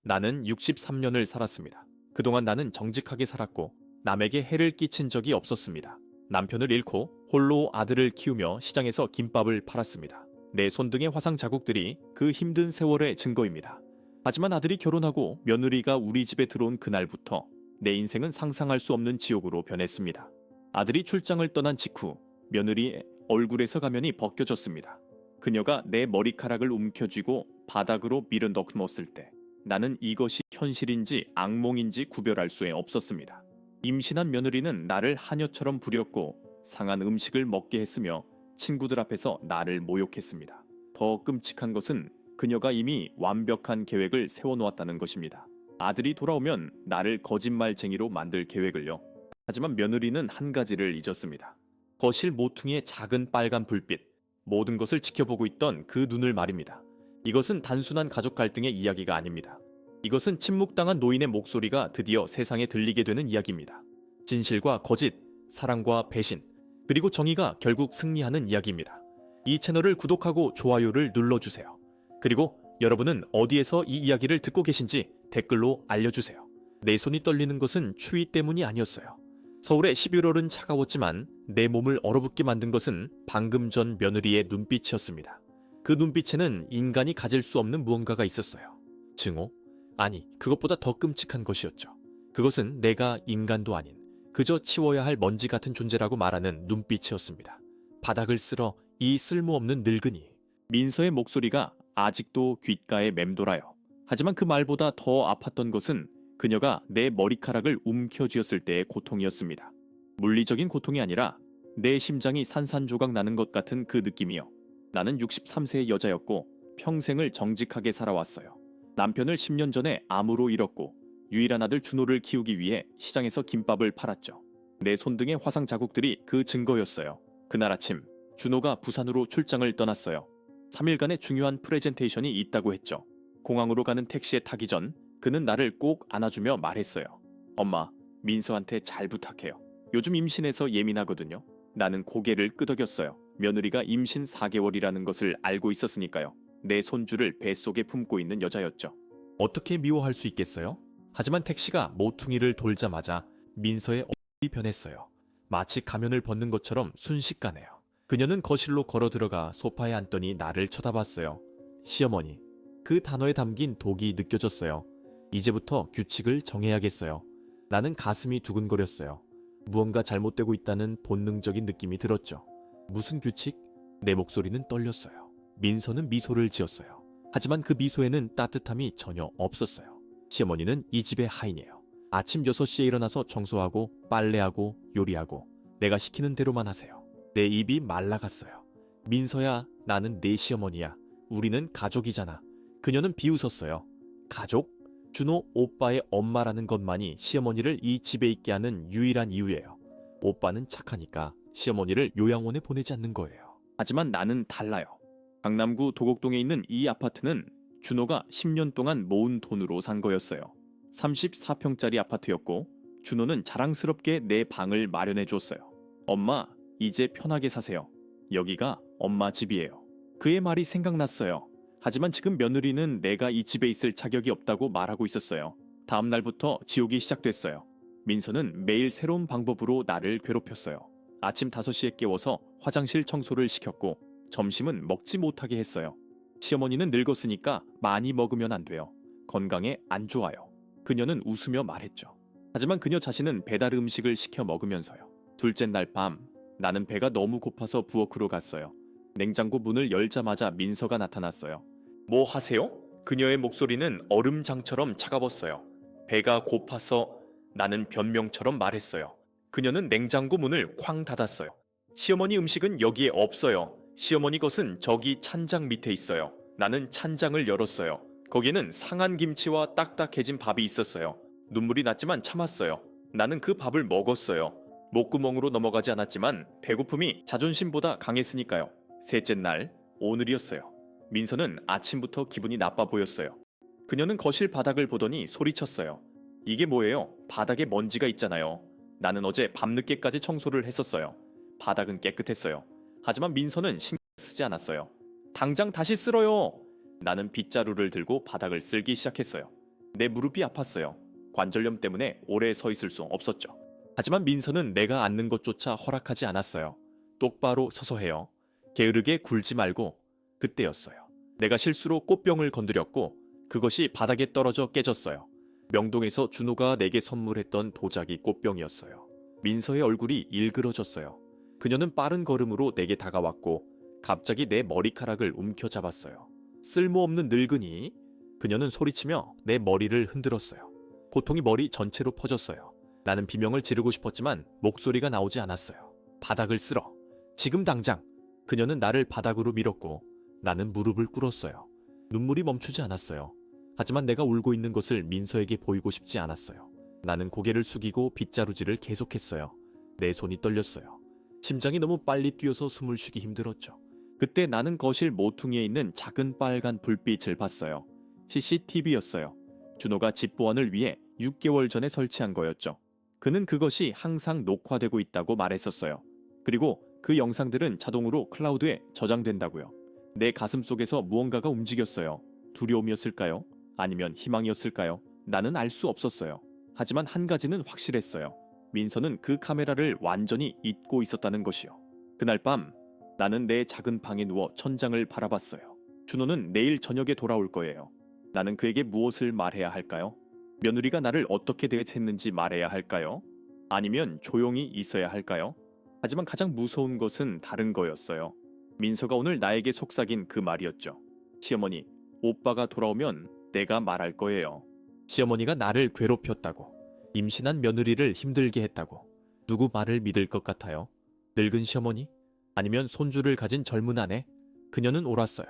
나는 63년을 살았습니다. 그동안 나는 정직하게 살았고 남에게 해를 끼친 적이 없었습니다. 남편을 잃고 홀로 아들을 키우며 시장에서 김밥을 팔았습니다. 내 손등의 화상 자국들이 그 힘든 세월의 증거입니다. 하지만 아들이 결혼하고 며느리가 우리 집에 들어온 그날부터 내 인생은 상상할 수 없는 지옥으로 변했습니다. 아들이 출장을 떠난 직후 며느리의 얼굴에서 가면이 벗겨졌습니다. 그녀가 내 머리카락을 움켜쥐고 바닥으로 밀어 넣었을 때 나는 이것이 현실인지 악몽인지 구별할 수 없었습니다. 임신한 며느리는 나를 하녀처럼 부렸고 상한 음식을 먹게 했으며 친구들 앞에서 나를 모욕했습니다. 더 끔찍한 것은 그녀가 이미 완벽한 계획을 세워놓았다는 것입니다. 아들이 돌아오면 나를 거짓말쟁이로 만들 계획을요. 하지만 며느리는 한 가지를 잊었습니다. 거실 모퉁이의 작은 빨간 불빛, 모든 것을 지켜보고 있던 그 눈을 말입니다. 이것은 단순한 가족 갈등의 이야기가 아닙니다. 이것은 침묵당한 노인의 목소리가 드디어 세상에 들리게 되는 이야기입니다. 진실과 거짓, 사랑과 배신, 그리고 정의가 결국 승리하는 이야기입니다. 이 채널을 구독하고 좋아요를 눌러주세요. 그리고 여러분은 어디에서 이 이야기를 듣고 계신지 댓글로 알려주세요. 내 손이 떨리는 것은 추위 때문이 아니었어요. 서울의 11월은 차가웠지만 내 몸을 얼어붙게 만든 것은 방금 전 며느리의 눈빛이었습니다. 그 눈빛에는 인간이 가질 수 없는 무언가가 있었어요. 증오? 아니, 그것보다 더 끔찍한 것이었죠. 그것은 내가 인간도 아닌 그저 치워야 할 먼지 같은 존재라고 말하는 눈빛이었습니다. 바닥을 쓸어 이 쓸모없는 늙은이. 민서의 목소리가 아직도 귓가에 맴돌아요. 하지만 그 말보다 더 아팠던 것은 그녀가 내 머리카락을 움켜쥐었을 때의 고통이었습니다. 물리적인 고통이 아니라 내 심장이 산산조각 나는 것 같은 그 느낌이요. 나는 63세의 여자였고 평생을 정직하게 살아왔어요. 남편을 10년 전에 암으로 잃었고 유일한 아들 준호를 키우기 위해 시장에서 김밥을 팔았죠. 내 손등의 화상 자국들이 그 증거였어요. 그날 아침 준호가 부산으로 출장을 떠났어요. 3일간의 중요한 프레젠테이션이 있다고 했죠. 공항으로 가는 택시에 타기 전 그는 나를 꼭 안아주며 말했어요. 엄마, 민서한테 잘 부탁해요. 요즘 임신해서 예민하거든요. 나는 고개를 끄덕였어요. 며느리가 임신 4개월이라는 것을 알고 있었으니까요. 내 손주를 뱃속에 품고 있는 여자였죠. 어떻게 미워할 수 있겠어요? 하지만 택시가 모퉁이를 돌자마자 민서의 얼굴이 변했어요. 마치 가면을 벗는 것처럼 순식간에요. 그녀는 거실로 걸어 들어가 소파에 앉더니 나를 쳐다봤어요. 시어머니. 그 단어에 담긴 독이 느껴졌어요. 이제부터 규칙을 정해야겠어요. 나는 가슴이 두근거렸어요. 무언가 잘못되고 있다는 본능적인 느낌이 들었죠. 무슨 규칙? 내 목소리는 떨렸어요. 민서는 미소를 지었어요. 하지만 그 미소에는 따뜻함이 전혀 없었어요. 시어머니는 이 집의 하인이에요. 아침 6시에 일어나서 청소하고 빨래하고 요리하고 내가 시키는 대로만 하세요. 내 입이 말라갔어요. 민서야, 나는 네 시어머니야. 우리는 가족이잖아. 그녀는 비웃었어요. 가족? 준호 오빠의 엄마라는 것만이 시어머니를 이 집에 있게 하는 유일한 이유예요. 오빠는 착하니까 시어머니를 요양원에 보내지 않는 거예요. 하지만 나는 달라요. 강남구 도곡동에 있는 이 아파트는 준호가 10년 동안 모은 돈으로 산 거였어요. 34평짜리 아파트였고 준호는 자랑스럽게 내 방을 마련해 줬어요. 엄마, 이제 편하게 사세요. 여기가 엄마 집이에요. 그의 말이 생각났어요. 하지만 지금 며느리는 내가 이 집에 있을 자격이 없다고 말하고 있었어요. 다음 날부터 지옥이 시작됐어요. 민서는 매일 새로운 방법으로 나를 괴롭혔어요. 아침 5시에 깨워서 화장실 청소를 시켰고 점심은 먹지 못하게 했어요. 시어머니는 늙었으니까 많이 먹으면 안 돼요. 건강에 안 좋아요. 그녀는 웃으며 말했죠. 하지만 그녀 자신은 배달 음식을 시켜 먹으면서요. 둘째 날 밤 나는 배가 너무 고파서 부엌으로 갔어요. 냉장고 문을 열자마자 민서가 나타났어요. 뭐 하세요? 그녀의 목소리는 얼음장처럼 차가웠어요. 배가 고파서. 나는 변명처럼 말했어요. 그녀는 냉장고 문을 쾅 닫았어요. 시어머니 음식은 여기에 없어요. 시어머니 것은 저기 찬장 밑에 있어요. 나는 찬장을 열었어요. 거기에는 상한 김치와 딱딱해진 밥이 있었어요. 눈물이 났지만 참았어요. 나는 그 밥을 먹었어요. 목구멍으로 넘어가지 않았지만 배고픔이 자존심보다 강했으니까요. 셋째 날, 오늘이었어요. 민서는 아침부터 기분이 나빠 보였어요. 그녀는 거실 바닥을 보더니 소리쳤어요. 이게 뭐예요? 바닥에 먼지가 있잖아요. 나는 어제 밤늦게까지 청소를 했었어요. 바닥은 깨끗했어요. 하지만 민서는 신경 쓰지 않았어요. 당장 다시 쓸어요. 나는 빗자루를 들고 바닥을 쓸기 시작했어요. 내 무릎이 아팠어요. 관절염 때문에 오래 서 있을 수 없었죠. 하지만 민서는 내가 앉는 것조차 허락하지 않았어요. 똑바로 서서 해요. 게으르게 굴지 말고. 그때였어요. 내가 실수로 꽃병을 건드렸고 그것이 바닥에 떨어져 깨졌어요. 명동에서 준호가 내게 선물했던 도자기 꽃병이었어요. 민서의 얼굴이 일그러졌어요. 그녀는 빠른 걸음으로 내게 다가왔고 갑자기 내 머리카락을 움켜잡았어요. 쓸모없는 늙은이. 그녀는 소리치며 내 머리를 흔들었어요. 고통이 머리 전체로 퍼졌어요. 나는 비명을 지르고 싶었지만 목소리가 나오지 않았어요. 바닥을 쓸어. 지금 당장. 그녀는 나를 바닥으로 밀었고 나는 무릎을 꿇었어요. 눈물이 멈추지 않았어요. 하지만 내가 울고 있는 것을 민서에게 보이고 싶지 않았어요. 나는 고개를 숙이고 빗자루질을 계속했어요. 내 손이 떨렸어요. 심장이 너무 빨리 뛰어서 숨을 쉬기 힘들었죠. 그때 나는 거실 모퉁이에 있는 작은 빨간 불빛을 봤어요. CCTV였어요. 준호가 집 보안을 위해 6개월 전에 설치한 거였죠. 그는 그것이 항상 녹화되고 있다고 말했었어요. 그리고 그 영상들은 자동으로 클라우드에 저장된다고요. 내 가슴 속에서 무언가가 움직였어요. 두려움이었을까요? 아니면 희망이었을까요? 나는 알 수 없었어요. 하지만 한 가지는 확실했어요. 민서는 그 카메라를 완전히 잊고 있었다는 것이요. 그날 밤 나는 내 작은 방에 누워 천장을 바라봤어요. 준호는 내일 저녁에 돌아올 거예요. 나는 그에게 무엇을 말해야 할까요? 며느리가 나를 어떻게 대했는지 말해야 할까요? 아니면 조용히 있어야 할까요? 하지만 가장 무서운 것은 다른 거였어요. 민서가 오늘 나에게 속삭인 그 말이었죠. 시어머니, 오빠가 돌아오면 내가 말할 거예요. 시어머니가 나를 괴롭혔다고. 임신한 며느리를 힘들게 했다고. 누구 말을 믿을 것 같아요? 늙은 시어머니? 아니면 손주를 가진 젊은 아내? 그녀는 옳았어요.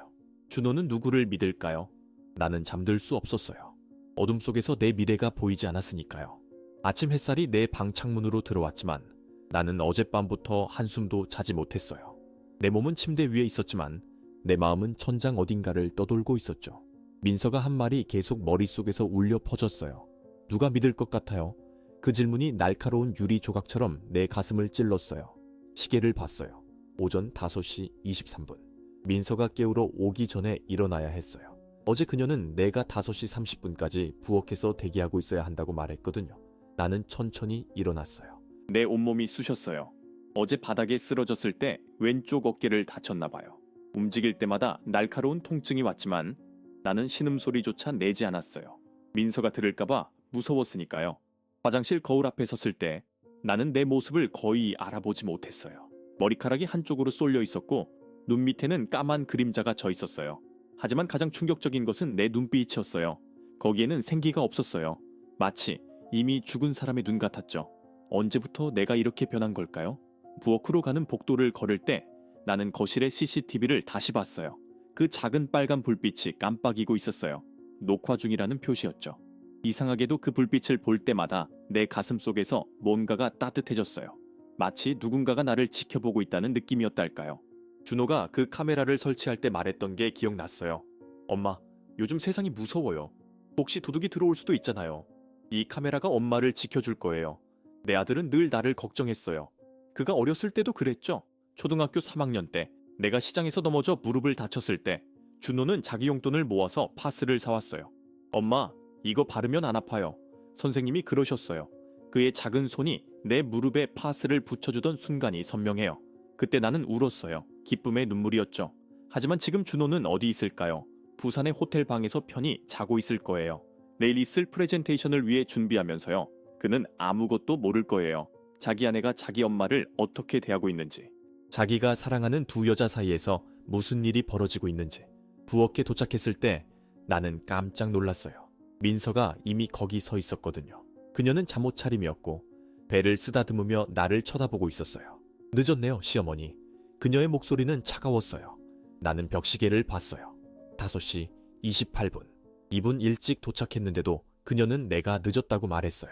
준호는 누구를 믿을까요? 나는 잠들 수 없었어요. 어둠 속에서 내 미래가 보이지 않았으니까요. 아침 햇살이 내 방 창문으로 들어왔지만 나는 어젯밤부터 한숨도 자지 못했어요. 내 몸은 침대 위에 있었지만 내 마음은 천장 어딘가를 떠돌고 있었죠. 민서가 한 말이 계속 머릿속에서 울려 퍼졌어요. 누가 믿을 것 같아요? 그 질문이 날카로운 유리 조각처럼 내 가슴을 찔렀어요. 시계를 봤어요. 오전 5시 23분. 민서가 깨우러 오기 전에 일어나야 했어요. 어제 그녀는 내가 5시 30분까지 부엌에서 대기하고 있어야 한다고 말했거든요. 나는 천천히 일어났어요. 내 온몸이 쑤셨어요. 어제 바닥에 쓰러졌을 때 왼쪽 어깨를 다쳤나 봐요. 움직일 때마다 날카로운 통증이 왔지만 나는 신음소리조차 내지 않았어요. 민서가 들을까봐 무서웠으니까요. 화장실 거울 앞에 섰을 때 나는 내 모습을 거의 알아보지 못했어요. 머리카락이 한쪽으로 쏠려 있었고 눈 밑에는 까만 그림자가 져 있었어요. 하지만 가장 충격적인 것은 내 눈빛이었어요. 거기에는 생기가 없었어요. 마치 이미 죽은 사람의 눈 같았죠. 언제부터 내가 이렇게 변한 걸까요? 부엌으로 가는 복도를 걸을 때 나는 거실의 CCTV를 다시 봤어요. 그 작은 빨간 불빛이 깜빡이고 있었어요. 녹화 중이라는 표시였죠. 이상하게도 그 불빛을 볼 때마다 내 가슴 속에서 뭔가가 따뜻해졌어요. 마치 누군가가 나를 지켜보고 있다는 느낌이었달까요. 준호가 그 카메라를 설치할 때 말했던 게 기억났어요. 엄마, 요즘 세상이 무서워요. 혹시 도둑이 들어올 수도 있잖아요. 이 카메라가 엄마를 지켜줄 거예요. 내 아들은 늘 나를 걱정했어요. 그가 어렸을 때도 그랬죠. 초등학교 3학년 때 내가 시장에서 넘어져 무릎을 다쳤을 때 준호는 자기 용돈을 모아서 파스를 사왔어요. 엄마, 이거 바르면 안 아파요. 선생님이 그러셨어요. 그의 작은 손이 내 무릎에 파스를 붙여주던 순간이 선명해요. 그때 나는 울었어요. 기쁨의 눈물이었죠. 하지만 지금 준호는 어디 있을까요? 부산의 호텔 방에서 편히 자고 있을 거예요. 내일 있을 프레젠테이션을 위해 준비하면서요. 그는 아무것도 모를 거예요. 자기 아내가 자기 엄마를 어떻게 대하고 있는지, 자기가 사랑하는 두 여자 사이에서 무슨 일이 벌어지고 있는지. 부엌에 도착했을 때 나는 깜짝 놀랐어요. 민서가 이미 거기 서 있었거든요. 그녀는 잠옷 차림이었고 배를 쓰다듬으며 나를 쳐다보고 있었어요. 늦었네요, 시어머니. 그녀의 목소리는 차가웠어요. 나는 벽시계를 봤어요. 5시 28분. 2분 일찍 도착했는데도 그녀는 내가 늦었다고 말했어요.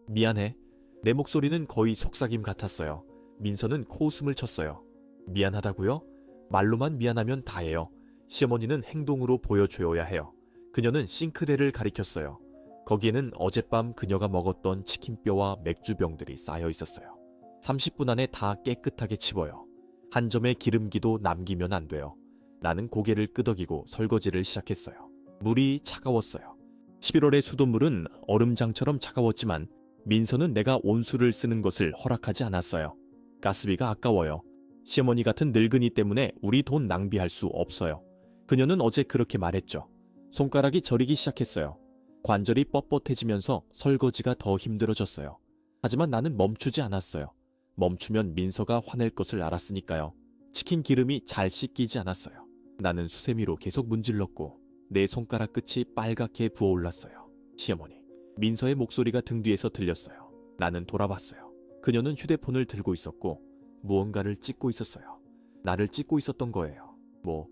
미안해. 내 목소리는 거의 속삭임 같았어요. 민서는 코웃음을 쳤어요. 미안하다고요? 말로만 미안하면 다예요. 시어머니는 행동으로 보여줘야 해요. 그녀는 싱크대를 가리켰어요. 거기에는 어젯밤 그녀가 먹었던 치킨뼈와 맥주병들이 쌓여 있었어요. 30분 안에 다 깨끗하게 치워요. 한 점의 기름기도 남기면 안 돼요. 나는 고개를 끄덕이고 설거지를 시작했어요. 물이 차가웠어요. 11월의 수돗물은 얼음장처럼 차가웠지만 민서는 내가 온수를 쓰는 것을 허락하지 않았어요. 가스비가 아까워요. 시어머니 같은 늙은이 때문에 우리 돈 낭비할 수 없어요. 그녀는 어제 그렇게 말했죠. 손가락이 저리기 시작했어요. 관절이 뻣뻣해지면서 설거지가 더 힘들어졌어요. 하지만 나는 멈추지 않았어요. 멈추면 민서가 화낼 것을 알았으니까요. 치킨 기름이 잘 씻기지 않았어요. 나는 수세미로 계속 문질렀고 내 손가락 끝이 빨갛게 부어올랐어요. 시어머니. 민서의 목소리가 등 뒤에서 들렸어요. 나는 돌아봤어요. 그녀는 휴대폰을 들고 있었고 무언가를 찍고 있었어요. 나를 찍고 있었던 거예요. 뭐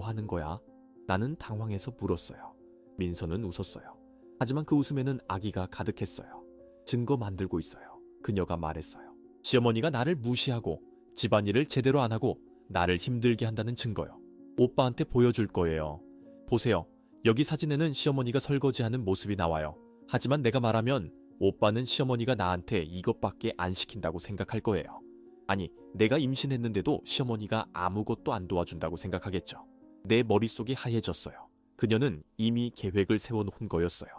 하는 거야? 나는 당황해서 물었어요. 민서는 웃었어요. 하지만 그 웃음에는 악의가 가득했어요. 증거 만들고 있어요. 그녀가 말했어요. 시어머니가 나를 무시하고 집안일을 제대로 안 하고 나를 힘들게 한다는 증거요. 오빠한테 보여줄 거예요. 보세요. 여기 사진에는 시어머니가 설거지하는 모습이 나와요. 하지만 내가 말하면 오빠는 시어머니가 나한테 이것밖에 안 시킨다고 생각할 거예요. 아니, 내가 임신했는데도 시어머니가 아무것도 안 도와준다고 생각하겠죠. 내 머릿속이 하얘졌어요. 그녀는 이미 계획을 세워놓은 거였어요.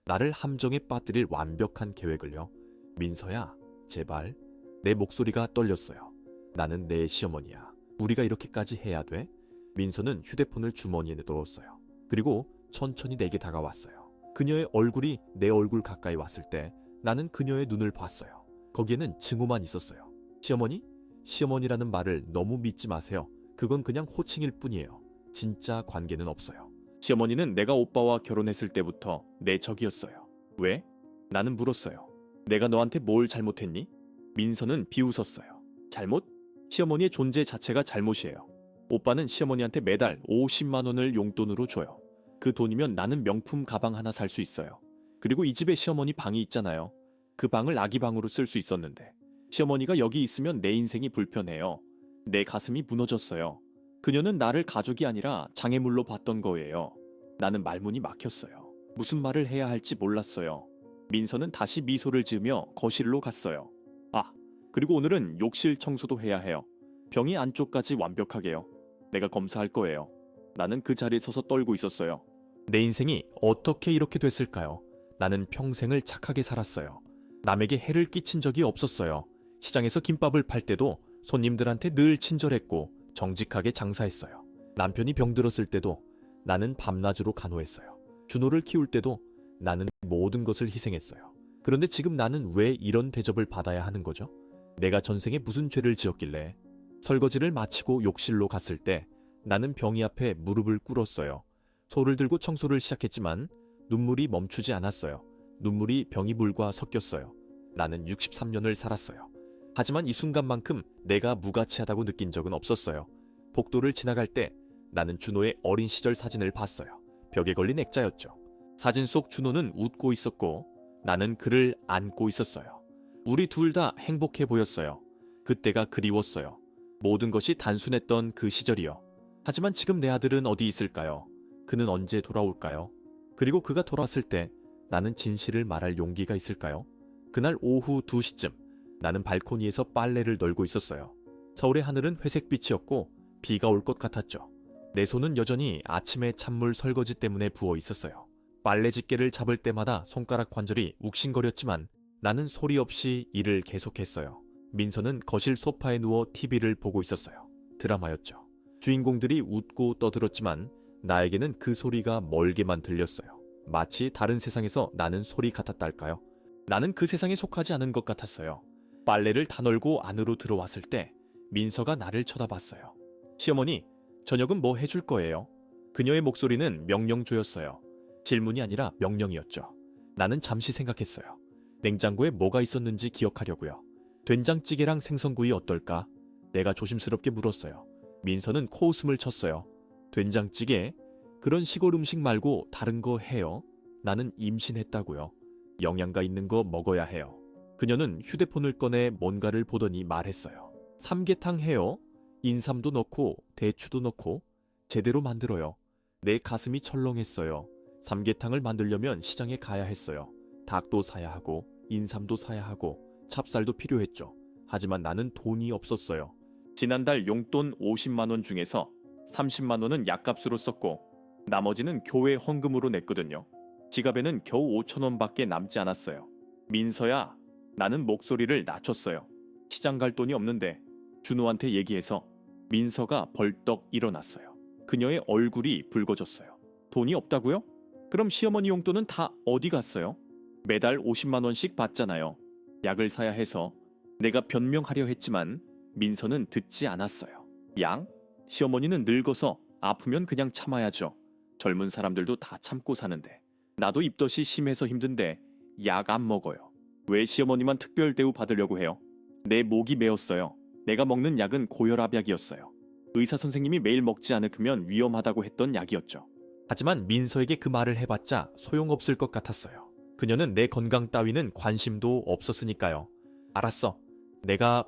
나를 함정에 빠뜨릴 완벽한 계획을요. 민서야, 제발. 내 목소리가 떨렸어요. 나는 내 시어머니야. 우리가 이렇게까지 해야 돼? 민서는 휴대폰을 주머니에 넣었어요. 그리고 천천히 내게 다가왔어요. 그녀의 얼굴이 내 얼굴 가까이 왔을 때 나는 그녀의 눈을 봤어요. 거기에는 증오만 있었어요. 시어머니? 시어머니라는 말을 너무 믿지 마세요. 그건 그냥 호칭일 뿐이에요. 진짜 관계는 없어요. 시어머니는 내가 오빠와 결혼했을 때부터 내 적이었어요. 왜? 나는 물었어요. 내가 너한테 뭘 잘못했니? 민서는 비웃었어요. 잘못? 시어머니의 존재 자체가 잘못이에요. 오빠는 시어머니한테 매달 50만 원을 용돈으로 줘요. 그 돈이면 나는 명품 가방 하나 살 수 있어요. 그리고 이 집에 시어머니 방이 있잖아요. 그 방을 아기 방으로 쓸 수 있었는데 시어머니가 여기 있으면 내 인생이 불편해요. 내 가슴이 무너졌어요. 그녀는 나를 가족이 아니라 장애물로 봤던 거예요. 나는 말문이 막혔어요. 무슨 말을 해야 할지 몰랐어요. 민서는 다시 미소를 지으며 거실로 갔어요. 아, 그리고 오늘은 욕실 청소도 해야 해요. 병이 안쪽까지 완벽하게요. 내가 검사할 거예요. 나는 그 자리에 서서 떨고 있었어요. 내 인생이 어떻게 이렇게 됐을까요? 나는 평생을 착하게 살았어요. 남에게 해를 끼친 적이 없었어요. 시장에서 김밥을 팔 때도 손님들한테 늘 친절했고 정직하게 장사했어요. 남편이 병들었을 때도 나는 밤낮으로 간호했어요. 준호를 키울 때도 나는 모든 것을 희생했어요. 그런데 지금 나는 왜 이런 대접을 받아야 하는 거죠? 내가 전생에 무슨 죄를 지었길래? 설거지를 마치고 욕실로 갔을 때 나는 병이 앞에 무릎을 꿇었어요. 소를 들고 청소를 시작했지만 눈물이 멈추지 않았어요. 눈물이 병이 물과 섞였어요. 나는 63년을 살았어요. 하지만 이 순간만큼 내가 무가치하다고 느낀 적은 없었어요. 복도를 지나갈 때 나는 준호의 어린 시절 사진을 봤어요. 벽에 걸린 액자였죠. 사진 속 준호는 웃고 있었고 나는 그를 안고 있었어요. 우리 둘 다 행복해 보였어요. 그때가 그리웠어요. 모든 것이 단순했던 그 시절이요. 하지만 지금 내 아들은 어디 있을까요? 그는 언제 돌아올까요? 그리고 그가 돌아왔을 때 나는 진실을 말할 용기가 있을까요? 그날 오후 2시쯤 나는 발코니에서 빨래를 널고 있었어요. 서울의 하늘은 회색빛이었고 비가 올 것 같았죠. 내 손은 여전히 아침에 찬물 설거지 때문에 부어 있었어요. 빨래 집게를 잡을 때마다 손가락 관절이 욱신거렸지만 나는 소리 없이 일을 계속했어요. 민서는 거실 소파에 누워 TV를 보고 있었어요. 드라마였죠. 주인공들이 웃고 떠들었지만 나에게는 그 소리가 멀게만 들렸어요. 마치 다른 세상에서 나는 소리 같았달까요? 나는 그 세상에 속하지 않은 것 같았어요. 빨래를 다 널고 안으로 들어왔을 때 민서가 나를 쳐다봤어요. 시어머니, 저녁은 뭐 해줄 거예요? 그녀의 목소리는 명령조였어요. 질문이 아니라 명령이었죠. 나는 잠시 생각했어요. 냉장고에 뭐가 있었는지 기억하려고요. 된장찌개랑 생선구이 어떨까? 내가 조심스럽게 물었어요. 민서는 코웃음을 쳤어요. 된장찌개? 그런 시골 음식 말고 다른 거 해요? 나는 임신했다고요. 영양가 있는 거 먹어야 해요. 그녀는 휴대폰을 꺼내 뭔가를 보더니 말했어요. 삼계탕 해요? 인삼도 넣고 대추도 넣고 제대로 만들어요. 내 가슴이 철렁했어요. 삼계탕을 만들려면 시장에 가야 했어요. 닭도 사야 하고 인삼도 사야 하고 찹쌀도 필요했죠. 하지만 나는 돈이 없었어요. 지난달 용돈 50만 원 중에서 30만 원은 약값으로 썼고 나머지는 교회 헌금으로 냈거든요. 지갑에는 겨우 5천 원밖에 남지 않았어요. 민서야, 나는 목소리를 낮췄어요. 시장 갈 돈이 없는데. 준호한테 얘기해서 민서가 벌떡 일어났어요. 그녀의 얼굴이 붉어졌어요. 돈이 없다고요? 그럼 시어머니 용돈은 다 어디 갔어요? 매달 50만 원씩 받잖아요. 약을 사야 해서 내가 변명하려 했지만 민서는 듣지 않았어요. 양? 시어머니는 늙어서 아프면 그냥 참아야죠. 젊은 사람들도 다 참고 사는데. 나도 입덧이 심해서 힘든데 약 안 먹어요. 왜 시어머니만 특별 대우 받으려고 해요? 내 목이 메었어요. 내가 먹는 약은 고혈압약이었어요. 의사 선생님이 매일 먹지 않으면 위험하다고 했던 약이었죠. 하지만 민서에게 그 말을 해봤자 소용없을 것 같았어요. 그녀는 내 건강 따위는 관심도 없었으니까요. 알았어. 내가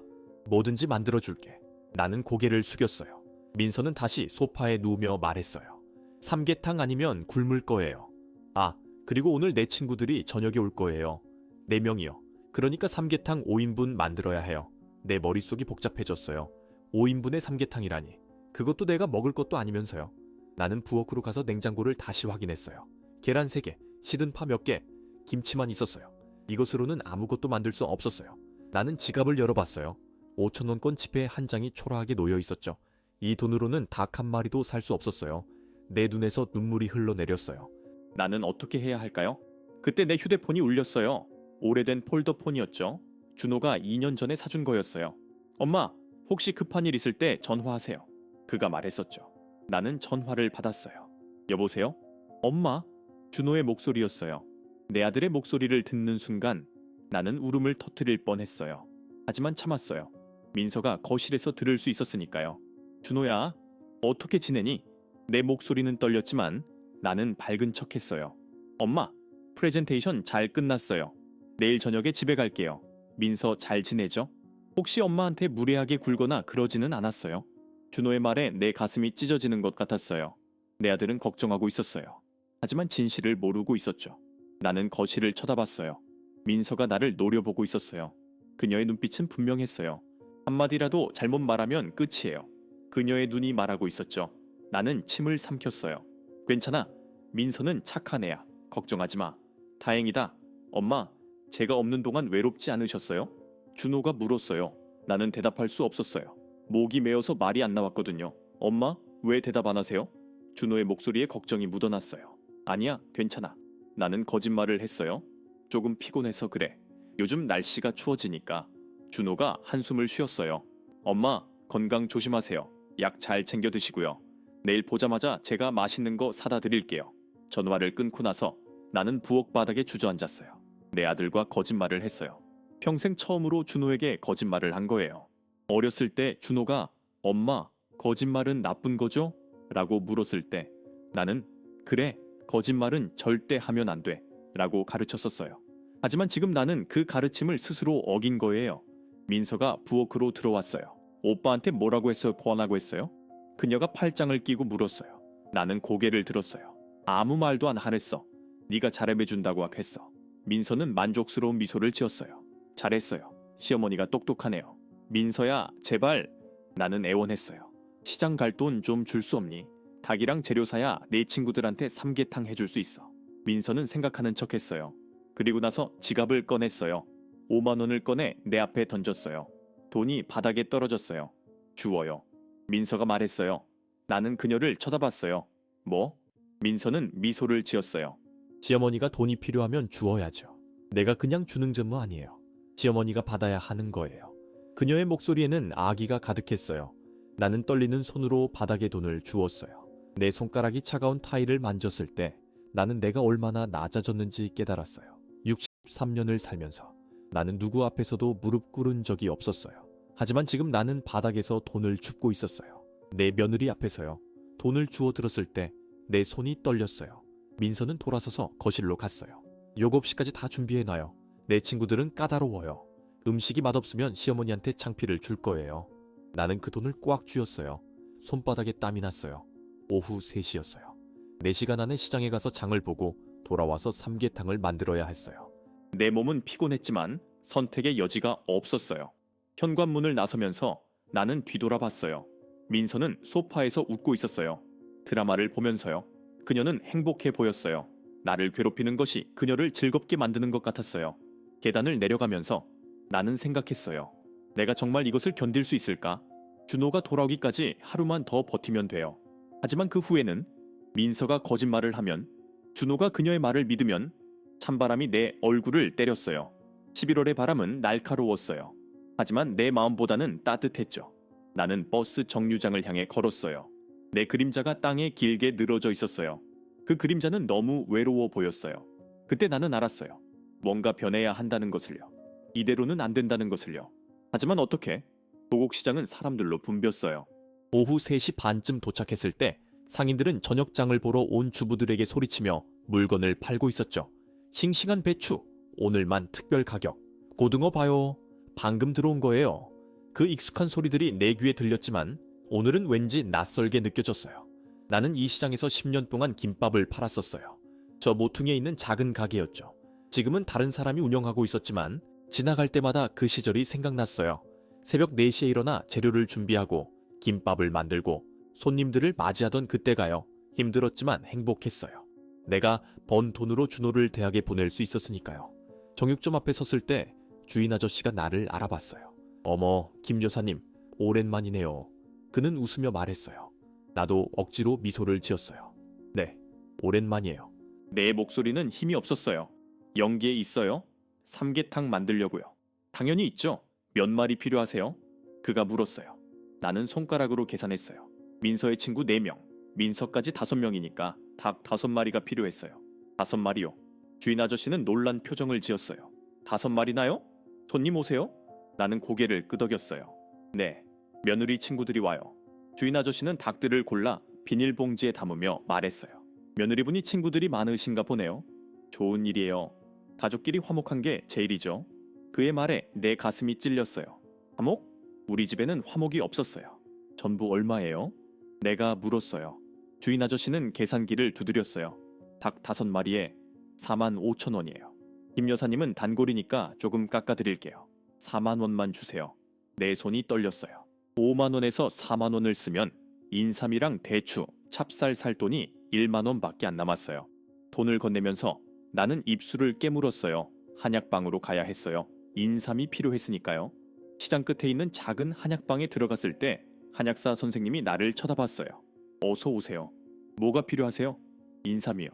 뭐든지 만들어줄게. 나는 고개를 숙였어요. 민서는 다시 소파에 누우며 말했어요. 삼계탕 아니면 굶을 거예요. 아, 그리고 오늘 내 친구들이 저녁에 올 거예요. 4명이요. 그러니까 삼계탕 5인분 만들어야 해요. 내 머릿속이 복잡해졌어요. 5인분의 삼계탕이라니. 그것도 내가 먹을 것도 아니면서요. 나는 부엌으로 가서 냉장고를 다시 확인했어요. 계란 3개, 시든 파 몇 개, 김치만 있었어요. 이것으로는 아무것도 만들 수 없었어요. 나는 지갑을 열어봤어요. 5,000원권 지폐 한 장이 초라하게 놓여 있었죠. 이 돈으로는 닭 한 마리도 살 수 없었어요. 내 눈에서 눈물이 흘러내렸어요. 나는 어떻게 해야 할까요? 그때 내 휴대폰이 울렸어요. 오래된 폴더폰이었죠. 준호가 2년 전에 사준 거였어요. 엄마, 혹시 급한 일 있을 때 전화하세요. 그가 말했었죠. 나는 전화를 받았어요. 여보세요? 엄마? 준호의 목소리였어요. 내 아들의 목소리를 듣는 순간 나는 울음을 터뜨릴 뻔했어요. 하지만 참았어요. 민서가 거실에서 들을 수 있었으니까요. 준호야, 어떻게 지내니? 내 목소리는 떨렸지만 나는 밝은 척했어요. 엄마, 프레젠테이션 잘 끝났어요. 내일 저녁에 집에 갈게요. 민서 잘 지내죠? 혹시 엄마한테 무례하게 굴거나 그러지는 않았어요? 준호의 말에 내 가슴이 찢어지는 것 같았어요. 내 아들은 걱정하고 있었어요. 하지만 진실을 모르고 있었죠. 나는 거실을 쳐다봤어요. 민서가 나를 노려보고 있었어요. 그녀의 눈빛은 분명했어요. 한마디라도 잘못 말하면 끝이에요. 그녀의 눈이 말하고 있었죠. 나는 침을 삼켰어요. 괜찮아. 민서는 착한 애야. 걱정하지 마. 다행이다. 엄마, 제가 없는 동안 외롭지 않으셨어요? 준호가 물었어요. 나는 대답할 수 없었어요. 목이 메어서 말이 안 나왔거든요. 엄마, 왜 대답 안 하세요? 준호의 목소리에 걱정이 묻어났어요. 아니야, 괜찮아. 나는 거짓말을 했어요. 조금 피곤해서 그래. 요즘 날씨가 추워지니까. 준호가 한숨을 쉬었어요. 엄마, 건강 조심하세요. 약 잘 챙겨 드시고요. 내일 보자마자 제가 맛있는 거 사다 드릴게요. 전화를 끊고 나서 나는 부엌 바닥에 주저앉았어요. 내 아들과 거짓말을 했어요. 평생 처음으로 준호에게 거짓말을 한 거예요. 어렸을 때 준호가 엄마, 거짓말은 나쁜 거죠? 라고 물었을 때 나는 그래, 거짓말은 절대 하면 안 돼. 라고 가르쳤었어요. 하지만 지금 나는 그 가르침을 스스로 어긴 거예요. 민서가 부엌으로 들어왔어요. 오빠한테 뭐라고 해서 권하고 했어요? 그녀가 팔짱을 끼고 물었어요. 나는 고개를 들었어요. 아무 말도 안 하랬어. 네가 잘해준다고 했어. 민서는 만족스러운 미소를 지었어요. 잘했어요. 시어머니가 똑똑하네요. 민서야, 제발. 나는 애원했어요. 시장 갈 돈 좀 줄 수 없니? 닭이랑 재료 사야 내 친구들한테 삼계탕 해줄 수 있어. 민서는 생각하는 척했어요. 그리고 나서 지갑을 꺼냈어요. 5만 원을 꺼내 내 앞에 던졌어요. 돈이 바닥에 떨어졌어요. 주워요. 민서가 말했어요. 나는 그녀를 쳐다봤어요. 뭐? 민서는 미소를 지었어요. 시어머니가 돈이 필요하면 주어야죠. 내가 그냥 주는 전무 아니에요. 시어머니가 받아야 하는 거예요. 그녀의 목소리에는 아기가 가득했어요. 나는 떨리는 손으로 바닥에 돈을 주었어요. 내 손가락이 차가운 타일을 만졌을 때 나는 내가 얼마나 낮아졌는지 깨달았어요. 63년을 살면서 나는 누구 앞에서도 무릎 꿇은 적이 없었어요. 하지만 지금 나는 바닥에서 돈을 줍고 있었어요. 내 며느리 앞에서요. 돈을 주워 들었을 때 내 손이 떨렸어요. 민서는 돌아서서 거실로 갔어요. 요겁시까지 다 준비해놔요. 내 친구들은 까다로워요. 음식이 맛없으면 시어머니한테 창피를 줄 거예요. 나는 그 돈을 꽉 쥐었어요. 손바닥에 땀이 났어요. 오후 3시였어요. 4시간 안에 시장에 가서 장을 보고 돌아와서 삼계탕을 만들어야 했어요. 내 몸은 피곤했지만 선택의 여지가 없었어요. 현관문을 나서면서 나는 뒤돌아봤어요. 민서는 소파에서 웃고 있었어요. 드라마를 보면서요. 그녀는 행복해 보였어요. 나를 괴롭히는 것이 그녀를 즐겁게 만드는 것 같았어요. 계단을 내려가면서 나는 생각했어요. 내가 정말 이것을 견딜 수 있을까? 준호가 돌아오기까지 하루만 더 버티면 돼요. 하지만 그 후에는 민서가 거짓말을 하면, 준호가 그녀의 말을 믿으면 찬바람이 내 얼굴을 때렸어요. 11월의 바람은 날카로웠어요. 하지만 내 마음보다는 따뜻했죠. 나는 버스 정류장을 향해 걸었어요. 내 그림자가 땅에 길게 늘어져 있었어요. 그 그림자는 너무 외로워 보였어요. 그때 나는 알았어요. 뭔가 변해야 한다는 것을요. 이대로는 안 된다는 것을요. 하지만 어떻게? 도곡시장은 사람들로 붐볐어요. 오후 3시 반쯤 도착했을 때 상인들은 저녁장을 보러 온 주부들에게 소리치며 물건을 팔고 있었죠. 싱싱한 배추, 오늘만 특별 가격. 고등어 봐요. 방금 들어온 거예요. 그 익숙한 소리들이 내 귀에 들렸지만 오늘은 왠지 낯설게 느껴졌어요. 나는 이 시장에서 10년 동안 김밥을 팔았었어요. 저 모퉁이에 있는 작은 가게였죠. 지금은 다른 사람이 운영하고 있었지만 지나갈 때마다 그 시절이 생각났어요. 새벽 4시에 일어나 재료를 준비하고 김밥을 만들고 손님들을 맞이하던 그때가요. 힘들었지만 행복했어요. 내가 번 돈으로 준호를 대학에 보낼 수 있었으니까요. 정육점 앞에 섰을 때 주인 아저씨가 나를 알아봤어요. 어머, 김 여사님, 오랜만이네요. 그는 웃으며 말했어요. 나도 억지로 미소를 지었어요. 네, 오랜만이에요. 내 목소리는 힘이 없었어요. 연기에 있어요? 삼계탕 만들려고요. 당연히 있죠. 몇 마리 필요하세요? 그가 물었어요. 나는 손가락으로 계산했어요. 민서의 친구 4명, 민서까지 5명이니까 닭 5마리가 필요했어요. 5마리요. 주인 아저씨는 놀란 표정을 지었어요. 5마리나요? 손님 오세요? 나는 고개를 끄덕였어요. 네, 며느리 친구들이 와요. 주인 아저씨는 닭들을 골라 비닐봉지에 담으며 말했어요. 며느리분이 친구들이 많으신가 보네요. 좋은 일이에요. 가족끼리 화목한 게 제일이죠. 그의 말에 내 가슴이 찔렸어요. 화목? 우리 집에는 화목이 없었어요. 전부 얼마예요? 내가 물었어요. 주인 아저씨는 계산기를 두드렸어요. 닭 5마리에 45,000원이에요. 김 여사님은 단골이니까 조금 깎아드릴게요. 4만 원만 주세요. 내 손이 떨렸어요. 5만 원에서 4만 원을 쓰면 인삼이랑 대추, 찹쌀 살 돈이 1만 원밖에 안 남았어요. 돈을 건네면서 나는 입술을 깨물었어요. 한약방으로 가야 했어요. 인삼이 필요했으니까요. 시장 끝에 있는 작은 한약방에 들어갔을 때 한약사 선생님이 나를 쳐다봤어요. 어서 오세요. 뭐가 필요하세요? 인삼이요.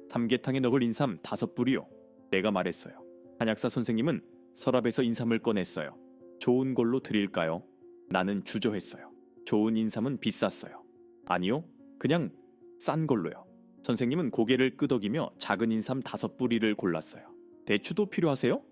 삼계탕에 넣을 인삼 5뿌리요. 내가 말했어요. 한약사 선생님은 서랍에서 인삼을 꺼냈어요. 좋은 걸로 드릴까요? 나는 주저했어요. 좋은 인삼은 비쌌어요. 아니요, 그냥 싼 걸로요. 선생님은 고개를 끄덕이며 작은 인삼 5뿌리를 골랐어요. 대추도 필요하세요?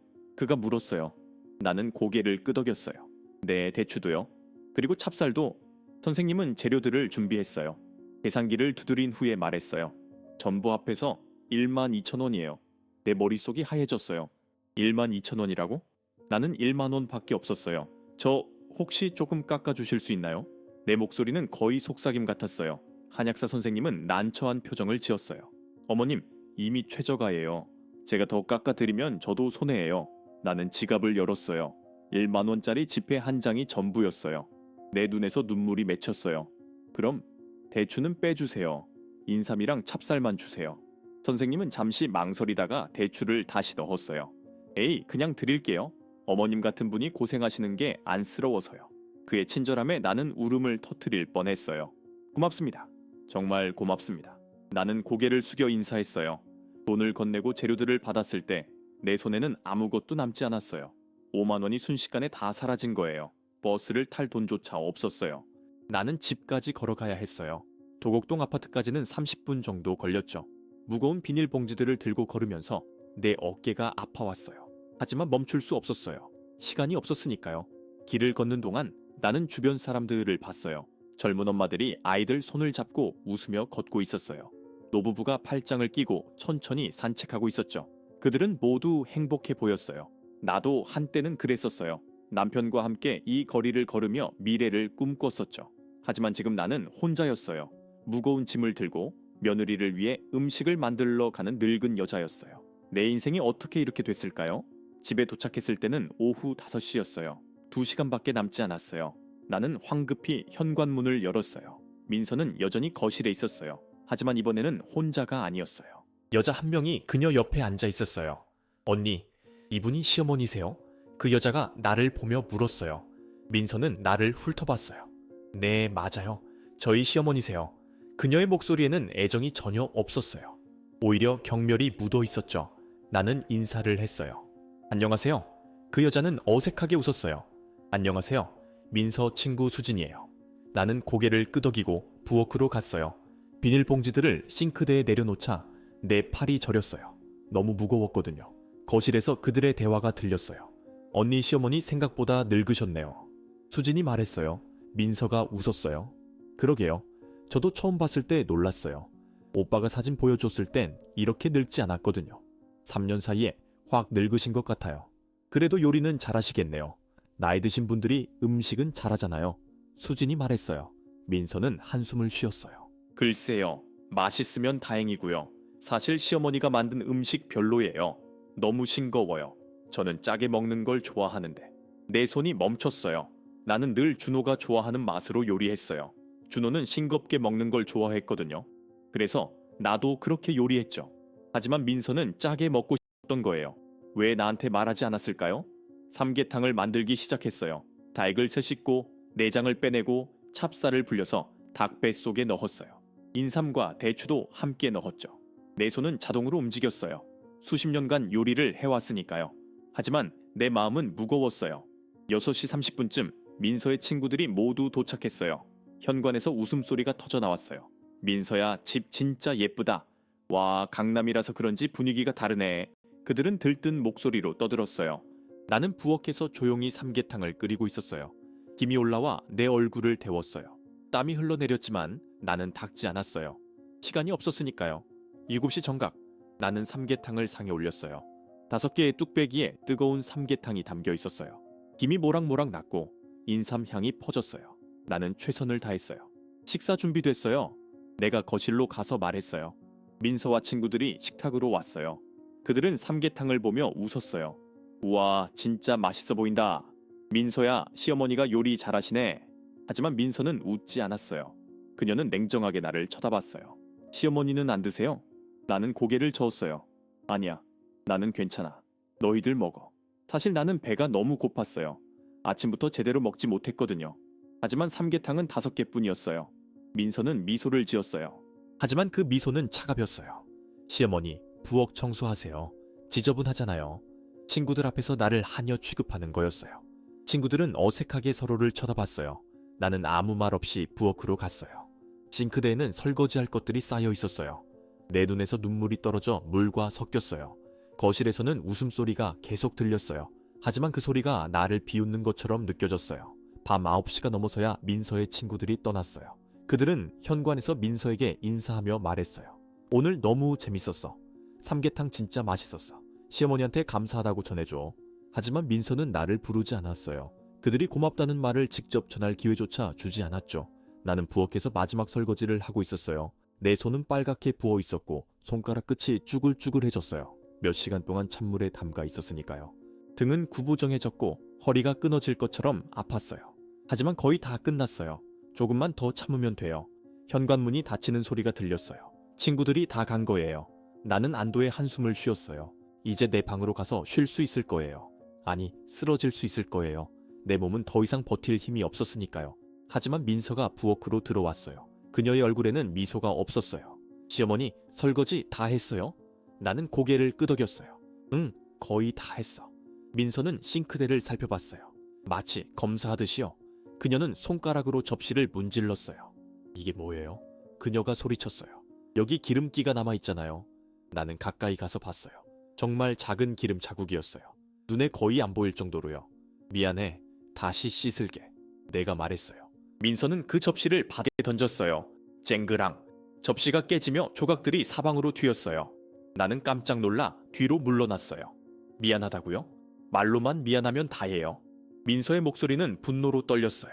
그가 물었어요. 나는 고개를 끄덕였어요. 네, 대추도요. 그리고 찹쌀도. 선생님은 재료들을 준비했어요. 계산기를 두드린 후에 말했어요. 전부 합해서 12,000원이에요. 내 머릿속이 하얘졌어요. 12,000원이라고? 나는 1만 원밖에 없었어요. 저 혹시 조금 깎아주실 수 있나요? 내 목소리는 거의 속삭임 같았어요. 한약사 선생님은 난처한 표정을 지었어요. 어머님, 이미 최저가예요. 제가 더 깎아드리면 저도 손해예요. 나는 지갑을 열었어요. 1만 원짜리 지폐 한 장이 전부였어요. 내 눈에서 눈물이 맺혔어요. 그럼 대추는 빼주세요. 인삼이랑 찹쌀만 주세요. 선생님은 잠시 망설이다가 대추를 다시 넣었어요. 에이, 그냥 드릴게요. 어머님 같은 분이 고생하시는 게 안쓰러워서요. 그의 친절함에 나는 울음을 터뜨릴 뻔했어요. 고맙습니다. 정말 고맙습니다. 나는 고개를 숙여 인사했어요. 돈을 건네고 재료들을 받았을 때 내 손에는 아무것도 남지 않았어요. 5만 원이 순식간에 다 사라진 거예요. 버스를 탈 돈조차 없었어요. 나는 집까지 걸어가야 했어요. 도곡동 아파트까지는 30분 정도 걸렸죠. 무거운 비닐봉지들을 들고 걸으면서 내 어깨가 아파왔어요. 하지만 멈출 수 없었어요. 시간이 없었으니까요. 길을 걷는 동안 나는 주변 사람들을 봤어요. 젊은 엄마들이 아이들 손을 잡고 웃으며 걷고 있었어요. 노부부가 팔짱을 끼고 천천히 산책하고 있었죠. 그들은 모두 행복해 보였어요. 나도 한때는 그랬었어요. 남편과 함께 이 거리를 걸으며 미래를 꿈꿨었죠. 하지만 지금 나는 혼자였어요. 무거운 짐을 들고 며느리를 위해 음식을 만들러 가는 늙은 여자였어요. 내 인생이 어떻게 이렇게 됐을까요? 집에 도착했을 때는 오후 5시였어요. 2시간밖에 남지 않았어요. 나는 황급히 현관문을 열었어요. 민서는 여전히 거실에 있었어요. 하지만 이번에는 혼자가 아니었어요. 여자 한 명이 그녀 옆에 앉아 있었어요. 언니, 이분이 시어머니세요? 그 여자가 나를 보며 물었어요. 민서는 나를 훑어봤어요. 네, 맞아요. 저희 시어머니세요. 그녀의 목소리에는 애정이 전혀 없었어요. 오히려 경멸이 묻어 있었죠. 나는 인사를 했어요. 안녕하세요. 그 여자는 어색하게 웃었어요. 안녕하세요. 민서 친구 수진이에요. 나는 고개를 끄덕이고 부엌으로 갔어요. 비닐봉지들을 싱크대에 내려놓자 내 팔이 저렸어요. 너무 무거웠거든요. 거실에서 그들의 대화가 들렸어요. 언니 시어머니 생각보다 늙으셨네요. 수진이 말했어요. 민서가 웃었어요. 그러게요. 저도 처음 봤을 때 놀랐어요. 오빠가 사진 보여줬을 땐 이렇게 늙지 않았거든요. 3년 사이에 확 늙으신 것 같아요. 그래도 요리는 잘하시겠네요. 나이 드신 분들이 음식은 잘하잖아요. 수진이 말했어요. 민서는 한숨을 쉬었어요. 글쎄요. 맛있으면 다행이고요. 사실 시어머니가 만든 음식 별로예요. 너무 싱거워요. 저는 짜게 먹는 걸 좋아하는데. 내 손이 멈췄어요. 나는 늘 준호가 좋아하는 맛으로 요리했어요. 준호는 싱겁게 먹는 걸 좋아했거든요. 그래서 나도 그렇게 요리했죠. 하지만 민서는 짜게 먹고 싶었던 거예요. 왜 나한테 말하지 않았을까요? 삼계탕을 만들기 시작했어요. 닭을 채 씻고 내장을 빼내고 찹쌀을 불려서 닭 뱃속에 넣었어요. 인삼과 대추도 함께 넣었죠. 내 손은 자동으로 움직였어요. 수십 년간 요리를 해왔으니까요. 하지만 내 마음은 무거웠어요. 6시 30분쯤 민서의 친구들이 모두 도착했어요. 현관에서 웃음소리가 터져 나왔어요. 민서야, 집 진짜 예쁘다. 와, 강남이라서 그런지 분위기가 다르네. 그들은 들뜬 목소리로 떠들었어요. 나는 부엌에서 조용히 삼계탕을 끓이고 있었어요. 김이 올라와 내 얼굴을 데웠어요. 땀이 흘러내렸지만 나는 닦지 않았어요. 시간이 없었으니까요. 7시 정각, 나는 삼계탕을 상에 올렸어요. 5개의 뚝배기에 뜨거운 삼계탕이 담겨 있었어요. 김이 모락모락 났고 인삼 향이 퍼졌어요. 나는 최선을 다했어요. 식사 준비됐어요. 내가 거실로 가서 말했어요. 민서와 친구들이 식탁으로 왔어요. 그들은 삼계탕을 보며 웃었어요. 우와, 진짜 맛있어 보인다. 민서야, 시어머니가 요리 잘하시네. 하지만 민서는 웃지 않았어요. 그녀는 냉정하게 나를 쳐다봤어요. 시어머니는 안 드세요? 나는 고개를 저었어요. 아니야, 나는 괜찮아. 너희들 먹어. 사실 나는 배가 너무 고팠어요. 아침부터 제대로 먹지 못했거든요. 하지만 삼계탕은 5개뿐이었어요. 민서는 미소를 지었어요. 하지만 그 미소는 차가웠어요. 시어머니, 부엌 청소하세요. 지저분하잖아요. 친구들 앞에서 나를 하녀 취급하는 거였어요. 친구들은 어색하게 서로를 쳐다봤어요. 나는 아무 말 없이 부엌으로 갔어요. 싱크대에는 설거지할 것들이 쌓여 있었어요. 내 눈에서 눈물이 떨어져 물과 섞였어요. 거실에서는 웃음소리가 계속 들렸어요. 하지만 그 소리가 나를 비웃는 것처럼 느껴졌어요. 밤 9시가 넘어서야 민서의 친구들이 떠났어요. 그들은 현관에서 민서에게 인사하며 말했어요. 오늘 너무 재밌었어. 삼계탕 진짜 맛있었어. 시어머니한테 감사하다고 전해줘. 하지만 민서는 나를 부르지 않았어요. 그들이 고맙다는 말을 직접 전할 기회조차 주지 않았죠. 나는 부엌에서 마지막 설거지를 하고 있었어요. 내 손은 빨갛게 부어 있었고 손가락 끝이 쭈글쭈글해졌어요. 몇 시간 동안 찬물에 담가 있었으니까요. 등은 구부정해졌고 허리가 끊어질 것처럼 아팠어요. 하지만 거의 다 끝났어요. 조금만 더 참으면 돼요. 현관문이 닫히는 소리가 들렸어요. 친구들이 다 간 거예요. 나는 안도의 한숨을 쉬었어요. 이제 내 방으로 가서 쉴 수 있을 거예요. 아니, 쓰러질 수 있을 거예요. 내 몸은 더 이상 버틸 힘이 없었으니까요. 하지만 민서가 부엌으로 들어왔어요. 그녀의 얼굴에는 미소가 없었어요. 시어머니, 설거지 다 했어요? 나는 고개를 끄덕였어요. 응, 거의 다 했어. 민서는 싱크대를 살펴봤어요. 마치 검사하듯이요. 그녀는 손가락으로 접시를 문질렀어요. 이게 뭐예요? 그녀가 소리쳤어요. 여기 기름기가 남아있잖아요. 나는 가까이 가서 봤어요. 정말 작은 기름 자국이었어요. 눈에 거의 안 보일 정도로요. 미안해. 다시 씻을게. 내가 말했어요. 민서는 그 접시를 바닥에 던졌어요. 쨍그랑. 접시가 깨지며 조각들이 사방으로 튀었어요. 나는 깜짝 놀라 뒤로 물러났어요. 미안하다고요? 말로만 미안하면 다예요. 민서의 목소리는 분노로 떨렸어요.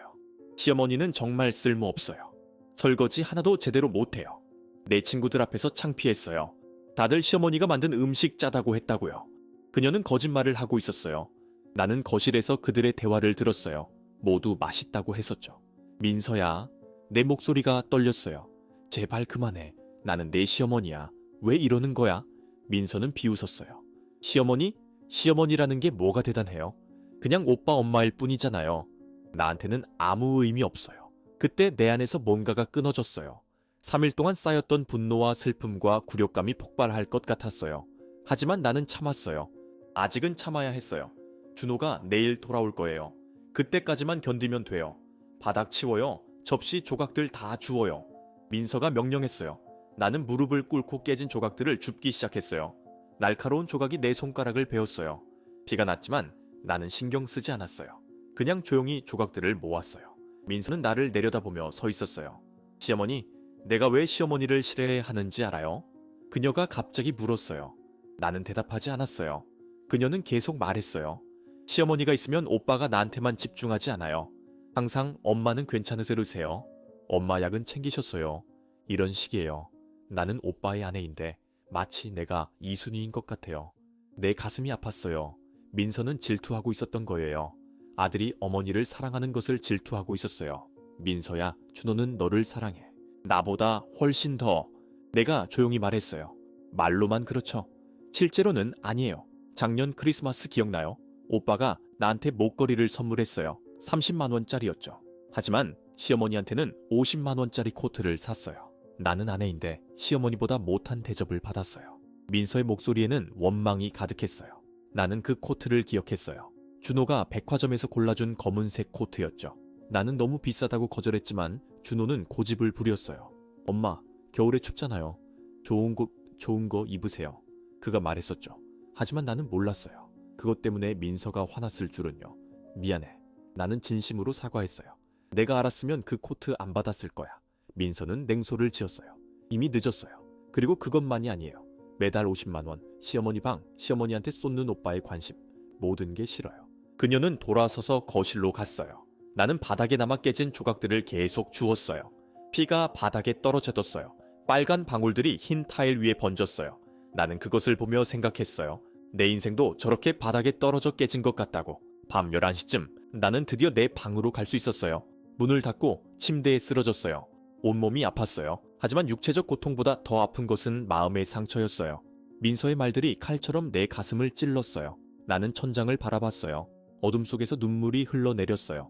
시어머니는 정말 쓸모없어요. 설거지 하나도 제대로 못해요. 내 친구들 앞에서 창피했어요. 다들 시어머니가 만든 음식 짜다고 했다고요. 그녀는 거짓말을 하고 있었어요. 나는 거실에서 그들의 대화를 들었어요. 모두 맛있다고 했었죠. 민서야, 내 목소리가 떨렸어요. 제발 그만해. 나는 내 시어머니야. 왜 이러는 거야? 민서는 비웃었어요. 시어머니? 시어머니라는 게 뭐가 대단해요? 그냥 오빠 엄마일 뿐이잖아요. 나한테는 아무 의미 없어요. 그때 내 안에서 뭔가가 끊어졌어요. 3일 동안 쌓였던 분노와 슬픔과 굴욕감이 폭발할 것 같았어요. 하지만 나는 참았어요. 아직은 참아야 했어요. 준호가 내일 돌아올 거예요. 그때까지만 견디면 돼요. 바닥 치워요. 접시 조각들 다 주워요. 민서가 명령했어요. 나는 무릎을 꿇고 깨진 조각들을 줍기 시작했어요. 날카로운 조각이 내 손가락을 베었어요. 피가 났지만 나는 신경 쓰지 않았어요. 그냥 조용히 조각들을 모았어요. 민서는 나를 내려다보며 서 있었어요. 시어머니, 내가 왜 시어머니를 싫어해야 하는지 알아요? 그녀가 갑자기 물었어요. 나는 대답하지 않았어요. 그녀는 계속 말했어요. 시어머니가 있으면 오빠가 나한테만 집중하지 않아요. 항상 엄마는 괜찮으세요? 엄마 약은 챙기셨어요. 이런 식이에요. 나는 오빠의 아내인데 마치 내가 이순이인 것 같아요. 내 가슴이 아팠어요. 민서는 질투하고 있었던 거예요. 아들이 어머니를 사랑하는 것을 질투하고 있었어요. 민서야, 준호는 너를 사랑해. 나보다 훨씬 더. 내가 조용히 말했어요. 말로만 그렇죠. 실제로는 아니에요. 작년 크리스마스 기억나요? 오빠가 나한테 목걸이를 선물했어요. 30만 원짜리였죠. 하지만 시어머니한테는 50만 원짜리 코트를 샀어요. 나는 아내인데 시어머니보다 못한 대접을 받았어요. 민서의 목소리에는 원망이 가득했어요. 나는 그 코트를 기억했어요. 준호가 백화점에서 골라준 검은색 코트였죠. 나는 너무 비싸다고 거절했지만 준호는 고집을 부렸어요. 엄마, 겨울에 춥잖아요. 좋은 거 입으세요. 그가 말했었죠. 하지만 나는 몰랐어요. 그것 때문에 민서가 화났을 줄은요. 미안해. 나는 진심으로 사과했어요. 내가 알았으면 그 코트 안 받았을 거야. 민서는 냉소를 지었어요. 이미 늦었어요. 그리고 그것만이 아니에요. 매달 50만 원, 시어머니 방, 시어머니한테 쏟는 오빠의 관심. 모든 게 싫어요. 그녀는 돌아서서 거실로 갔어요. 나는 바닥에 남아 깨진 조각들을 계속 주웠어요. 피가 바닥에 떨어져뒀어요. 빨간 방울들이 흰 타일 위에 번졌어요. 나는 그것을 보며 생각했어요. 내 인생도 저렇게 바닥에 떨어져 깨진 것 같다고. 밤 11시쯤 나는 드디어 내 방으로 갈 수 있었어요. 문을 닫고 침대에 쓰러졌어요. 온몸이 아팠어요. 하지만 육체적 고통보다 더 아픈 것은 마음의 상처였어요. 민서의 말들이 칼처럼 내 가슴을 찔렀어요. 나는 천장을 바라봤어요. 어둠 속에서 눈물이 흘러내렸어요.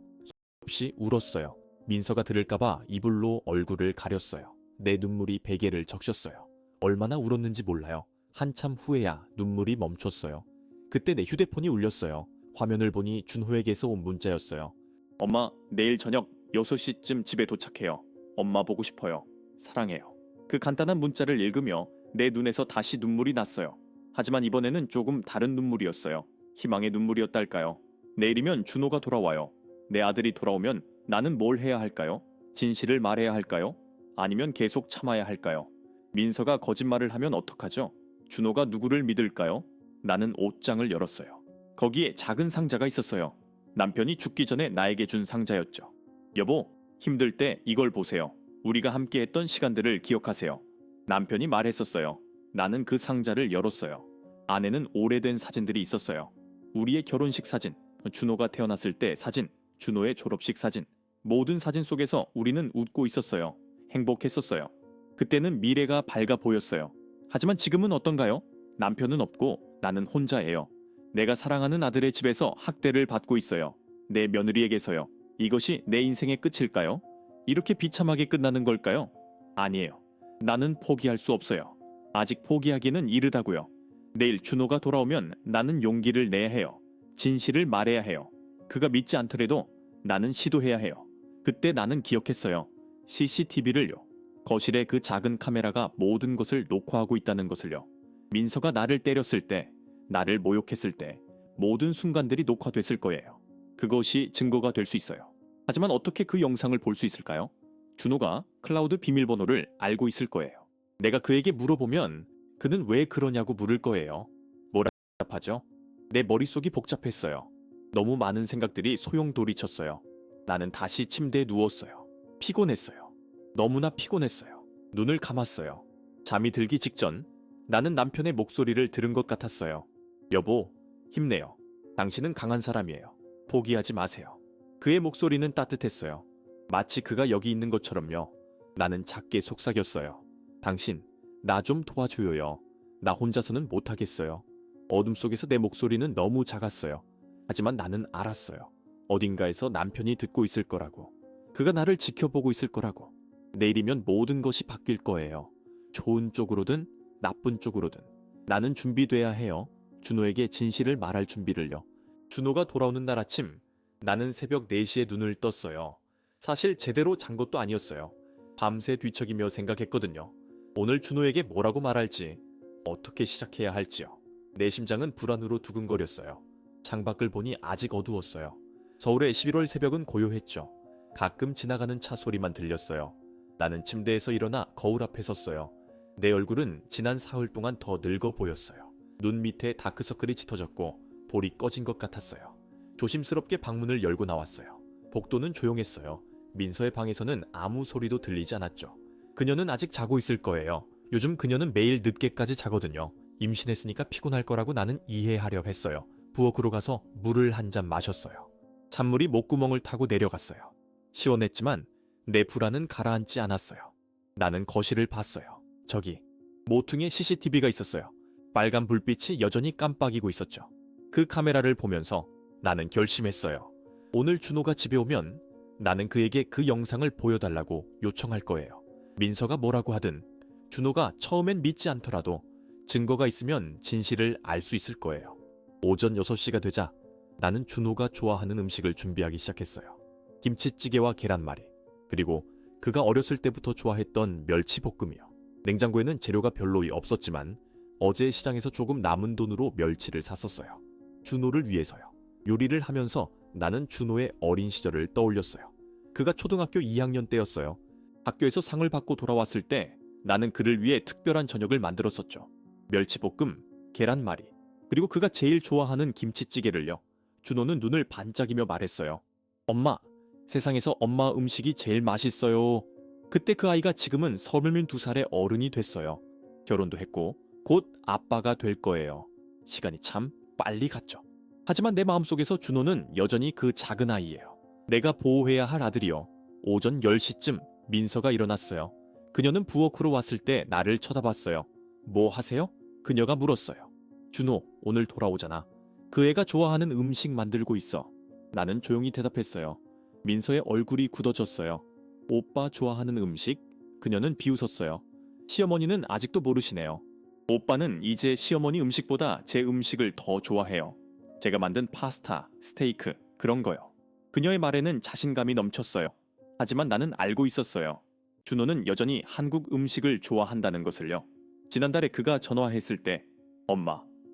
없이 울었어요. 민서가 들을까봐 이불로 얼굴을 가렸어요. 내 눈물이 베개를 적셨어요. 얼마나 울었는지 몰라요. 한참 후에야 눈물이 멈췄어요. 그때 내 휴대폰이 울렸어요. 화면을 보니 준호에게서 온 문자였어요. 엄마, 내일 저녁 6시쯤 집에 도착해요. 엄마 보고 싶어요. 사랑해요. 그 간단한 문자를 읽으며 내 눈에서 다시 눈물이 났어요. 하지만 이번에는 조금 다른 눈물이었어요. 희망의 눈물이었달까요? 내일이면 준호가 돌아와요. 내 아들이 돌아오면 나는 뭘 해야 할까요? 진실을 말해야 할까요? 아니면 계속 참아야 할까요? 민서가 거짓말을 하면 어떡하죠? 준호가 누구를 믿을까요? 나는 옷장을 열었어요. 거기에 작은 상자가 있었어요. 남편이 죽기 전에 나에게 준 상자였죠. 여보, 힘들 때 이걸 보세요. 우리가 함께 했던 시간들을 기억하세요. 남편이 말했었어요. 나는 그 상자를 열었어요. 안에는 오래된 사진들이 있었어요. 우리의 결혼식 사진, 준호가 태어났을 때 사진, 준호의 졸업식 사진. 모든 사진 속에서 우리는 웃고 있었어요. 행복했었어요. 그때는 미래가 밝아 보였어요. 하지만 지금은 어떤가요? 남편은 없고 나는 혼자예요. 내가 사랑하는 아들의 집에서 학대를 받고 있어요. 내 며느리에게서요. 이것이 내 인생의 끝일까요? 이렇게 비참하게 끝나는 걸까요? 아니에요. 나는 포기할 수 없어요. 아직 포기하기는 이르다고요. 내일 준호가 돌아오면 나는 용기를 내야 해요. 진실을 말해야 해요. 그가 믿지 않더라도 나는 시도해야 해요. 그때 나는 기억했어요. CCTV를요. 거실에 그 작은 카메라가 모든 것을 녹화하고 있다는 것을요. 민서가 나를 때렸을 때, 나를 모욕했을 때 모든 순간들이 녹화됐을 거예요. 그것이 증거가 될 수 있어요. 하지만 어떻게 그 영상을 볼 수 있을까요? 준호가 클라우드 비밀번호를 알고 있을 거예요. 내가 그에게 물어보면 그는 왜 그러냐고 물을 거예요. 뭐라 답하죠? 내 머릿속이 복잡했어요. 너무 많은 생각들이 소용돌이쳤어요. 나는 다시 침대에 누웠어요. 피곤했어요. 너무나 피곤했어요. 눈을 감았어요. 잠이 들기 직전 나는 남편의 목소리를 들은 것 같았어요. 여보, 힘내요. 당신은 강한 사람이에요. 포기하지 마세요. 그의 목소리는 따뜻했어요. 마치 그가 여기 있는 것처럼요. 나는 작게 속삭였어요. 당신, 나 좀 도와줘요. 나 혼자서는 못하겠어요. 어둠 속에서 내 목소리는 너무 작았어요. 하지만 나는 알았어요. 어딘가에서 남편이 듣고 있을 거라고. 그가 나를 지켜보고 있을 거라고. 내일이면 모든 것이 바뀔 거예요. 좋은 쪽으로든 나쁜 쪽으로든. 나는 준비돼야 해요. 준호에게 진실을 말할 준비를요. 준호가 돌아오는 날 아침, 나는 새벽 4시에 눈을 떴어요. 사실 제대로 잔 것도 아니었어요. 밤새 뒤척이며 생각했거든요. 오늘 준호에게 뭐라고 말할지, 어떻게 시작해야 할지요. 내 심장은 불안으로 두근거렸어요. 창밖을 보니 아직 어두웠어요. 서울의 11월 새벽은 고요했죠. 가끔 지나가는 차 소리만 들렸어요. 나는 침대에서 일어나 거울 앞에 섰어요. 내 얼굴은 지난 사흘 동안 더 늙어 보였어요. 눈 밑에 다크서클이 짙어졌고 볼이 꺼진 것 같았어요. 조심스럽게 방문을 열고 나왔어요. 복도는 조용했어요. 민서의 방에서는 아무 소리도 들리지 않았죠. 그녀는 아직 자고 있을 거예요. 요즘 그녀는 매일 늦게까지 자거든요. 임신했으니까 피곤할 거라고 나는 이해하려 했어요. 부엌으로 가서 물을 한 잔 마셨어요. 찬물이 목구멍을 타고 내려갔어요. 시원했지만 내 불안은 가라앉지 않았어요. 나는 거실을 봤어요. 저기 모퉁이에 CCTV가 있었어요. 빨간 불빛이 여전히 깜빡이고 있었죠. 그 카메라를 보면서 나는 결심했어요. 오늘 준호가 집에 오면 나는 그에게 그 영상을 보여달라고 요청할 거예요. 민서가 뭐라고 하든 준호가 처음엔 믿지 않더라도 증거가 있으면 진실을 알 수 있을 거예요. 오전 6시가 되자 나는 준호가 좋아하는 음식을 준비하기 시작했어요. 김치찌개와 계란말이, 그리고 그가 어렸을 때부터 좋아했던 멸치볶음이요. 냉장고에는 재료가 별로 없었지만 어제 시장에서 조금 남은 돈으로 멸치를 샀었어요. 준호를 위해서요. 요리를 하면서 나는 준호의 어린 시절을 떠올렸어요. 그가 초등학교 2학년 때였어요. 학교에서 상을 받고 돌아왔을 때 나는 그를 위해 특별한 저녁을 만들었었죠. 멸치볶음, 계란말이, 그리고 그가 제일 좋아하는 김치찌개를요. 준호는 눈을 반짝이며 말했어요. 엄마, 세상에서 엄마 음식이 제일 맛있어요. 그때 그 아이가 지금은 32살의 어른이 됐어요. 결혼도 했고 곧 아빠가 될 거예요. 시간이 참 빨리 갔죠. 하지만 내 마음속에서 준호는 여전히 그 작은 아이예요. 내가 보호해야 할 아들이요. 오전 10시쯤 민서가 일어났어요. 그녀는 부엌으로 왔을 때 나를 쳐다봤어요. 뭐 하세요? 그녀가 물었어요. 준호, 오늘 돌아오잖아. 그 애가 좋아하는 음식 만들고 있어. 나는 조용히 대답했어요. 민서의 얼굴이 굳어졌어요. 오빠 좋아하는 음식? 그녀는 비웃었어요. 시어머니는 아직도 모르시네요. 오빠는 이제 시어머니 음식보다 제 음식을 더 좋아해요. 제가 만든 파스타, 스테이크, 그런 거요. 그녀의 말에는 자신감이 넘쳤어요. 하지만 나는 알고 있었어요. 준호는 여전히 한국 음식을 좋아한다는 것을요. 지난달에 그가 전화했을 때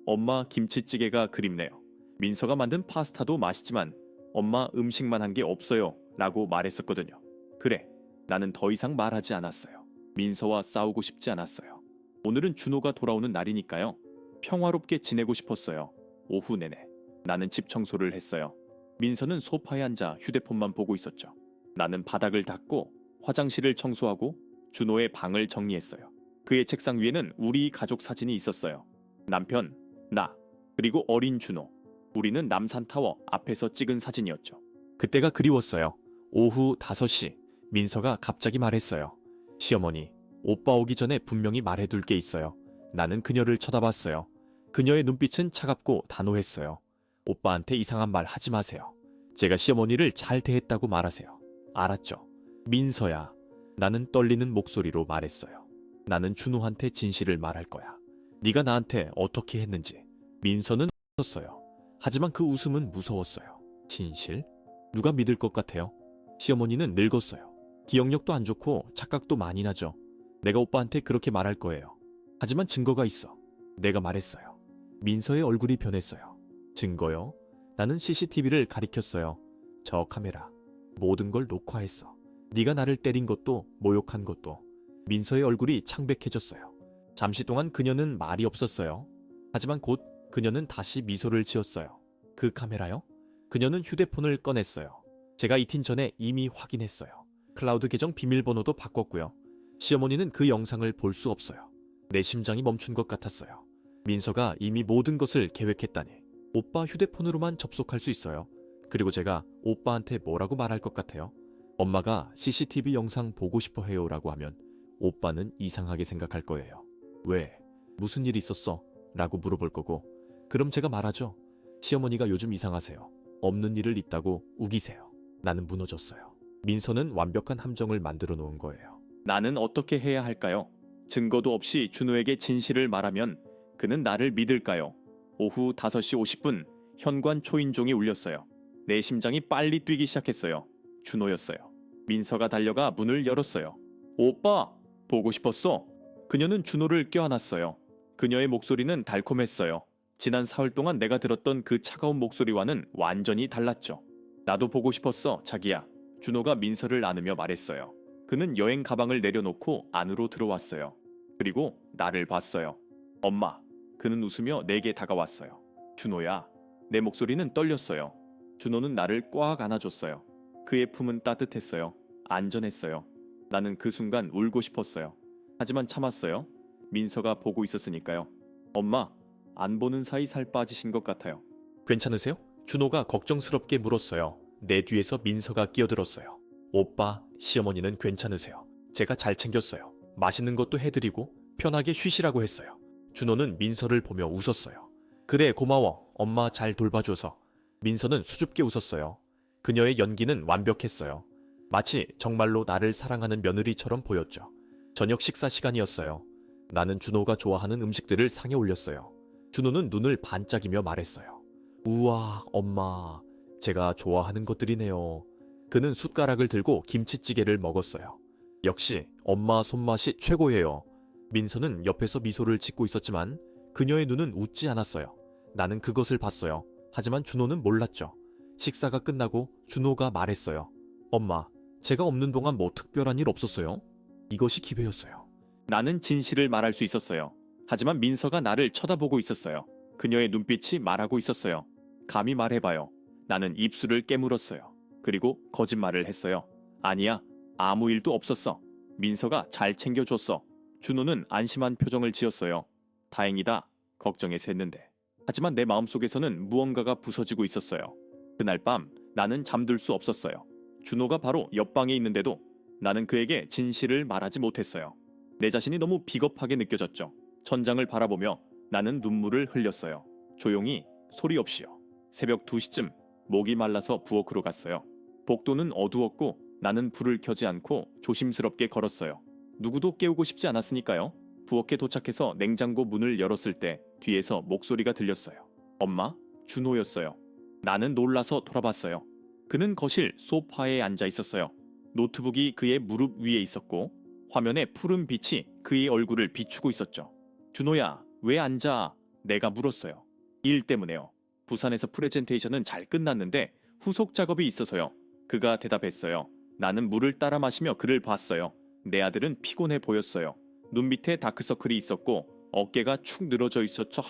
엄마 김치찌개가 그립네요. 민서가 만든 파스타도 맛있지만 엄마 음식만 한 게 없어요 라고 말했었거든요. 그래, 나는 더 이상 말하지 않았어요. 민서와 싸우고 싶지 않았어요. 오늘은 준호가 돌아오는 날이니까요. 평화롭게 지내고 싶었어요. 오후 내내 나는 집 청소를 했어요. 민서는 소파에 앉아 휴대폰만 보고 있었죠. 나는 바닥을 닦고 화장실을 청소하고 준호의 방을 정리했어요. 그의 책상 위에는 우리 가족 사진이 있었어요. 남편, 나, 그리고 어린 준호. 우리는 남산타워 앞에서 찍은 사진이었죠. 그때가 그리웠어요. 오후 5시 민서가 갑자기 말했어요. 시어머니, 오빠 오기 전에 분명히 말해둘 게 있어요. 나는 그녀를 쳐다봤어요. 그녀의 눈빛은 차갑고 단호했어요. 오빠한테 이상한 말 하지 마세요. 제가 시어머니를 잘 대했다고 말하세요. 알았죠? 민서야. 나는 떨리는 목소리로 말했어요. 나는 준호한테 진실을 말할 거야. 네가 나한테 어떻게 했는지. 민서는 웃었어요. 하지만 그 웃음은 무서웠어요. 진실? 누가 믿을 것 같아요? 시어머니는 늙었어요. 기억력도 안 좋고 착각도 많이 나죠. 내가 오빠한테 그렇게 말할 거예요. 하지만 증거가 있어. 내가 말했어요. 민서의 얼굴이 변했어요. 증거요? 나는 CCTV를 가리켰어요. 저 카메라. 모든 걸 녹화했어. 네가 나를 때린 것도 모욕한 것도. 민서의 얼굴이 창백해졌어요. 잠시 동안 그녀는 말이 없었어요. 하지만 곧 그녀는 다시 미소를 지었어요. 그 카메라요? 그녀는 휴대폰을 꺼냈어요. 제가 이틀 전에 이미 확인했어요. 클라우드 계정 비밀번호도 바꿨고요. 시어머니는 그 영상을 볼 수 없어요. 내 심장이 멈춘 것 같았어요. 민서가 이미 모든 것을 계획했다니. 오빠 휴대폰으로만 접속할 수 있어요. 그리고 제가 오빠한테 뭐라고 말할 것 같아요? 엄마가 CCTV 영상 보고 싶어 해요 라고 하면 오빠는 이상하게 생각할 거예요. 왜? 무슨 일 있었어? 라고 물어볼 거고, 그럼 제가 말하죠. 시어머니가 요즘 이상하세요. 없는 일을 있다고 우기세요. 나는 무너졌어요. 민서는 완벽한 함정을 만들어 놓은 거예요. 나는 어떻게 해야 할까요? 증거도 없이 준호에게 진실을 말하면 그는 나를 믿을까요? 오후 5시 50분 현관 초인종이 울렸어요. 내 심장이 빨리 뛰기 시작했어요. 준호였어요. 민서가 달려가 문을 열었어요. 오빠! 보고 싶었어? 그녀는 준호를 껴안았어요. 그녀의 목소리는 달콤했어요. 지난 사흘 동안 내가 들었던 그 차가운 목소리와는 완전히 달랐죠. 나도 보고 싶었어, 자기야. 준호가 민서를 안으며 말했어요. 그는 여행 가방을 내려놓고 안으로 들어왔어요. 그리고 나를 봤어요. 엄마. 그는 웃으며 내게 다가왔어요. 준호야. 내 목소리는 떨렸어요. 준호는 나를 꽉 안아줬어요. 그의 품은 따뜻했어요. 안전했어요. 나는 그 순간 울고 싶었어요. 하지만 참았어요. 민서가 보고 있었으니까요. 엄마, 안 보는 사이 살 빠지신 것 같아요. 괜찮으세요? 준호가 걱정스럽게 물었어요. 내 뒤에서 민서가 끼어들었어요. 오빠, 시어머니는 괜찮으세요. 제가 잘 챙겼어요. 맛있는 것도 해드리고 편하게 쉬시라고 했어요. 준호는 민서를 보며 웃었어요. 그래, 고마워. 엄마 잘 돌봐줘서. 민서는 수줍게 웃었어요. 그녀의 연기는 완벽했어요. 마치 정말로 나를 사랑하는 며느리처럼 보였죠. 저녁 식사 시간이었어요. 나는 준호가 좋아하는 음식들을 상에 올렸어요. 준호는 눈을 반짝이며 말했어요. 우와, 엄마. 제가 좋아하는 것들이네요. 그는 숟가락을 들고 김치찌개를 먹었어요. 역시 엄마 손맛이 최고예요. 민서는 옆에서 미소를 짓고 있었지만 그녀의 눈은 웃지 않았어요. 나는 그것을 봤어요. 하지만 준호는 몰랐죠. 식사가 끝나고 준호가 말했어요. 엄마, 제가 없는 동안 뭐 특별한 일 없었어요? 이것이 기회였어요. 나는 진실을 말할 수 있었어요. 하지만 민서가 나를 쳐다보고 있었어요. 그녀의 눈빛이 말하고 있었어요. 감히 말해봐요. 나는 입술을 깨물었어요. 그리고 거짓말을 했어요. 아니야, 아무 일도 없었어. 민서가 잘 챙겨줬어. 준호는 안심한 표정을 지었어요. 다행이다. 걱정해서 했는데. 하지만 내 마음속에서는 무언가가 부서지고 있었어요. 그날 밤 나는 잠들 수 없었어요. 준호가 바로 옆방에 있는데도 나는 그에게 진실을 말하지 못했어요. 내 자신이 너무 비겁하게 느껴졌죠. 천장을 바라보며 나는 눈물을 흘렸어요. 조용히, 소리 없이요. 새벽 2시쯤 목이 말라서 부엌으로 갔어요. 복도는 어두웠고 나는 불을 켜지 않고 조심스럽게 걸었어요. 누구도 깨우고 싶지 않았으니까요. 부엌에 도착해서 냉장고 문을 열었을 때 뒤에서 목소리가 들렸어요. 엄마? 준호였어요. 나는 놀라서 돌아봤어요. 그는 거실 소파에 앉아 있었어요. 노트북이 그의 무릎 위에 있었고 화면에 푸른 빛이 그의 얼굴을 비추고 있었죠. 준호야, 왜 앉아? 내가 물었어요. 일 때문에요. 부산에서 프레젠테이션은 잘 끝났는데 후속 작업이 있어서요. 그가 대답했어요. 나는 물을 따라 마시며 그를 봤어요. 내 아들은 피곤해 보였어요. 눈 밑에 다크서클이 있었고 어깨가 축 늘어져 있었죠.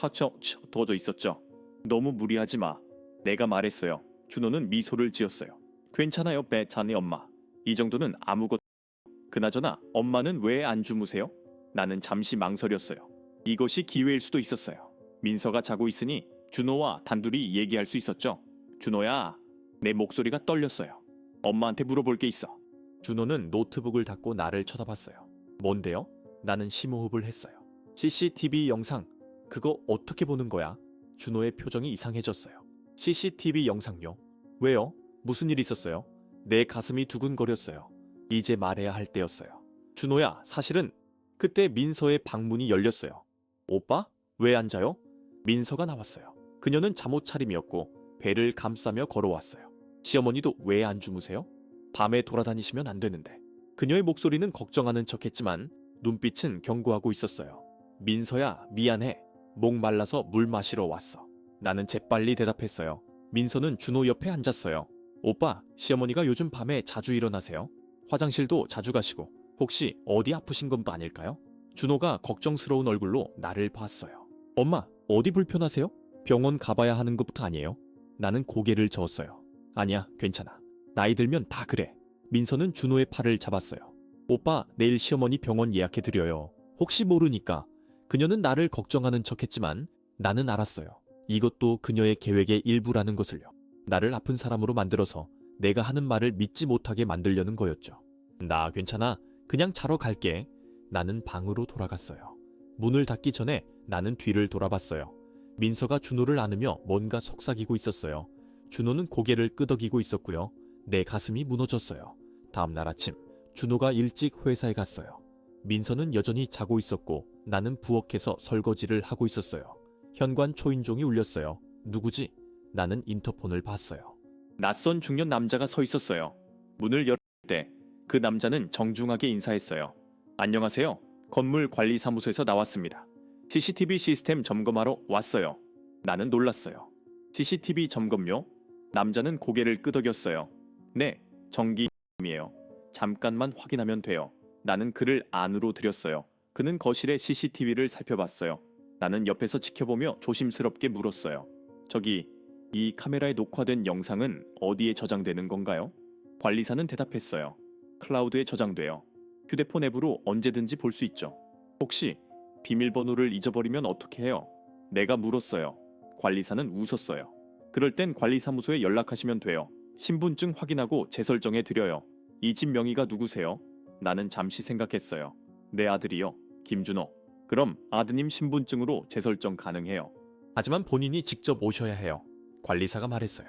더워져 있었죠. 너무 무리하지 마. 내가 말했어요. 준호는 미소를 지었어요. 괜찮아요, 베타니 엄마. 이 정도는 아무것도. 그나저나 엄마는 왜 안 주무세요? 나는 잠시 망설였어요. 이것이 기회일 수도 있었어요. 민서가 자고 있으니 준호와 단둘이 얘기할 수 있었죠. 준호야. 내 목소리가 떨렸어요. 엄마한테 물어볼 게 있어. 준호는 노트북을 닫고 나를 쳐다봤어요. 뭔데요? 나는 심호흡을 했어요. CCTV 영상. 그거 어떻게 보는 거야? 준호의 표정이 이상해졌어요. CCTV 영상요? 왜요? 무슨 일 있었어요? 내 가슴이 두근거렸어요. 이제 말해야 할 때였어요. 준호야, 사실은 그때 민서의 방문이 열렸어요. 오빠? 왜 앉아요? 민서가 나왔어요. 그녀는 잠옷 차림이었고 배를 감싸며 걸어왔어요. 시어머니도 왜 안 주무세요? 밤에 돌아다니시면 안 되는데. 그녀의 목소리는 걱정하는 척했지만 눈빛은 경고하고 있었어요. 민서야, 미안해. 목 말라서 물 마시러 왔어. 나는 재빨리 대답했어요. 민서는 준호 옆에 앉았어요. 오빠, 시어머니가 요즘 밤에 자주 일어나세요? 화장실도 자주 가시고 혹시 어디 아프신 건 아닐까요? 준호가 걱정스러운 얼굴로 나를 봤어요. 엄마, 어디 불편하세요? 병원 가봐야 하는 것부터 아니에요? 나는 고개를 저었어요. 아니야, 괜찮아. 나이 들면 다 그래. 민서는 준호의 팔을 잡았어요. 오빠, 내일 시어머니 병원 예약해드려요. 혹시 모르니까. 그녀는 나를 걱정하는 척했지만 나는 알았어요. 이것도 그녀의 계획의 일부라는 것을요. 나를 아픈 사람으로 만들어서 내가 하는 말을 믿지 못하게 만들려는 거였죠. 나 괜찮아. 그냥 자러 갈게. 나는 방으로 돌아갔어요. 문을 닫기 전에 나는 뒤를 돌아봤어요. 민서가 준호를 안으며 뭔가 속삭이고 있었어요. 준호는 고개를 끄덕이고 있었고요. 내 가슴이 무너졌어요. 다음 날 아침 준호가 일찍 회사에 갔어요. 민서는 여전히 자고 있었고 나는 부엌에서 설거지를 하고 있었어요. 현관 초인종이 울렸어요. 누구지? 나는 인터폰을 봤어요. 낯선 중년 남자가 서 있었어요. 문을 열을 때 그 남자는 정중하게 인사했어요. 안녕하세요. 건물 관리 사무소에서 나왔습니다. CCTV 시스템 점검하러 왔어요. 나는 놀랐어요. CCTV 점검요? 남자는 고개를 끄덕였어요. 네, 정기이에요. 잠깐만 확인하면 돼요. 나는 그를 안으로 들였어요. 그는 거실의 CCTV를 살펴봤어요. 나는 옆에서 지켜보며 조심스럽게 물었어요. 저기, 이 카메라에 녹화된 영상은 어디에 저장되는 건가요? 관리사는 대답했어요. 클라우드에 저장돼요. 휴대폰 앱으로 언제든지 볼 수 있죠. 혹시 비밀번호를 잊어버리면 어떻게 해요? 내가 물었어요. 관리사는 웃었어요. 그럴 땐 관리사무소에 연락하시면 돼요. 신분증 확인하고 재설정해 드려요. 이 집 명의가 누구세요? 나는 잠시 생각했어요. 내 아들이요. 김준호. 그럼 아드님 신분증으로 재설정 가능해요. 하지만 본인이 직접 오셔야 해요. 관리사가 말했어요.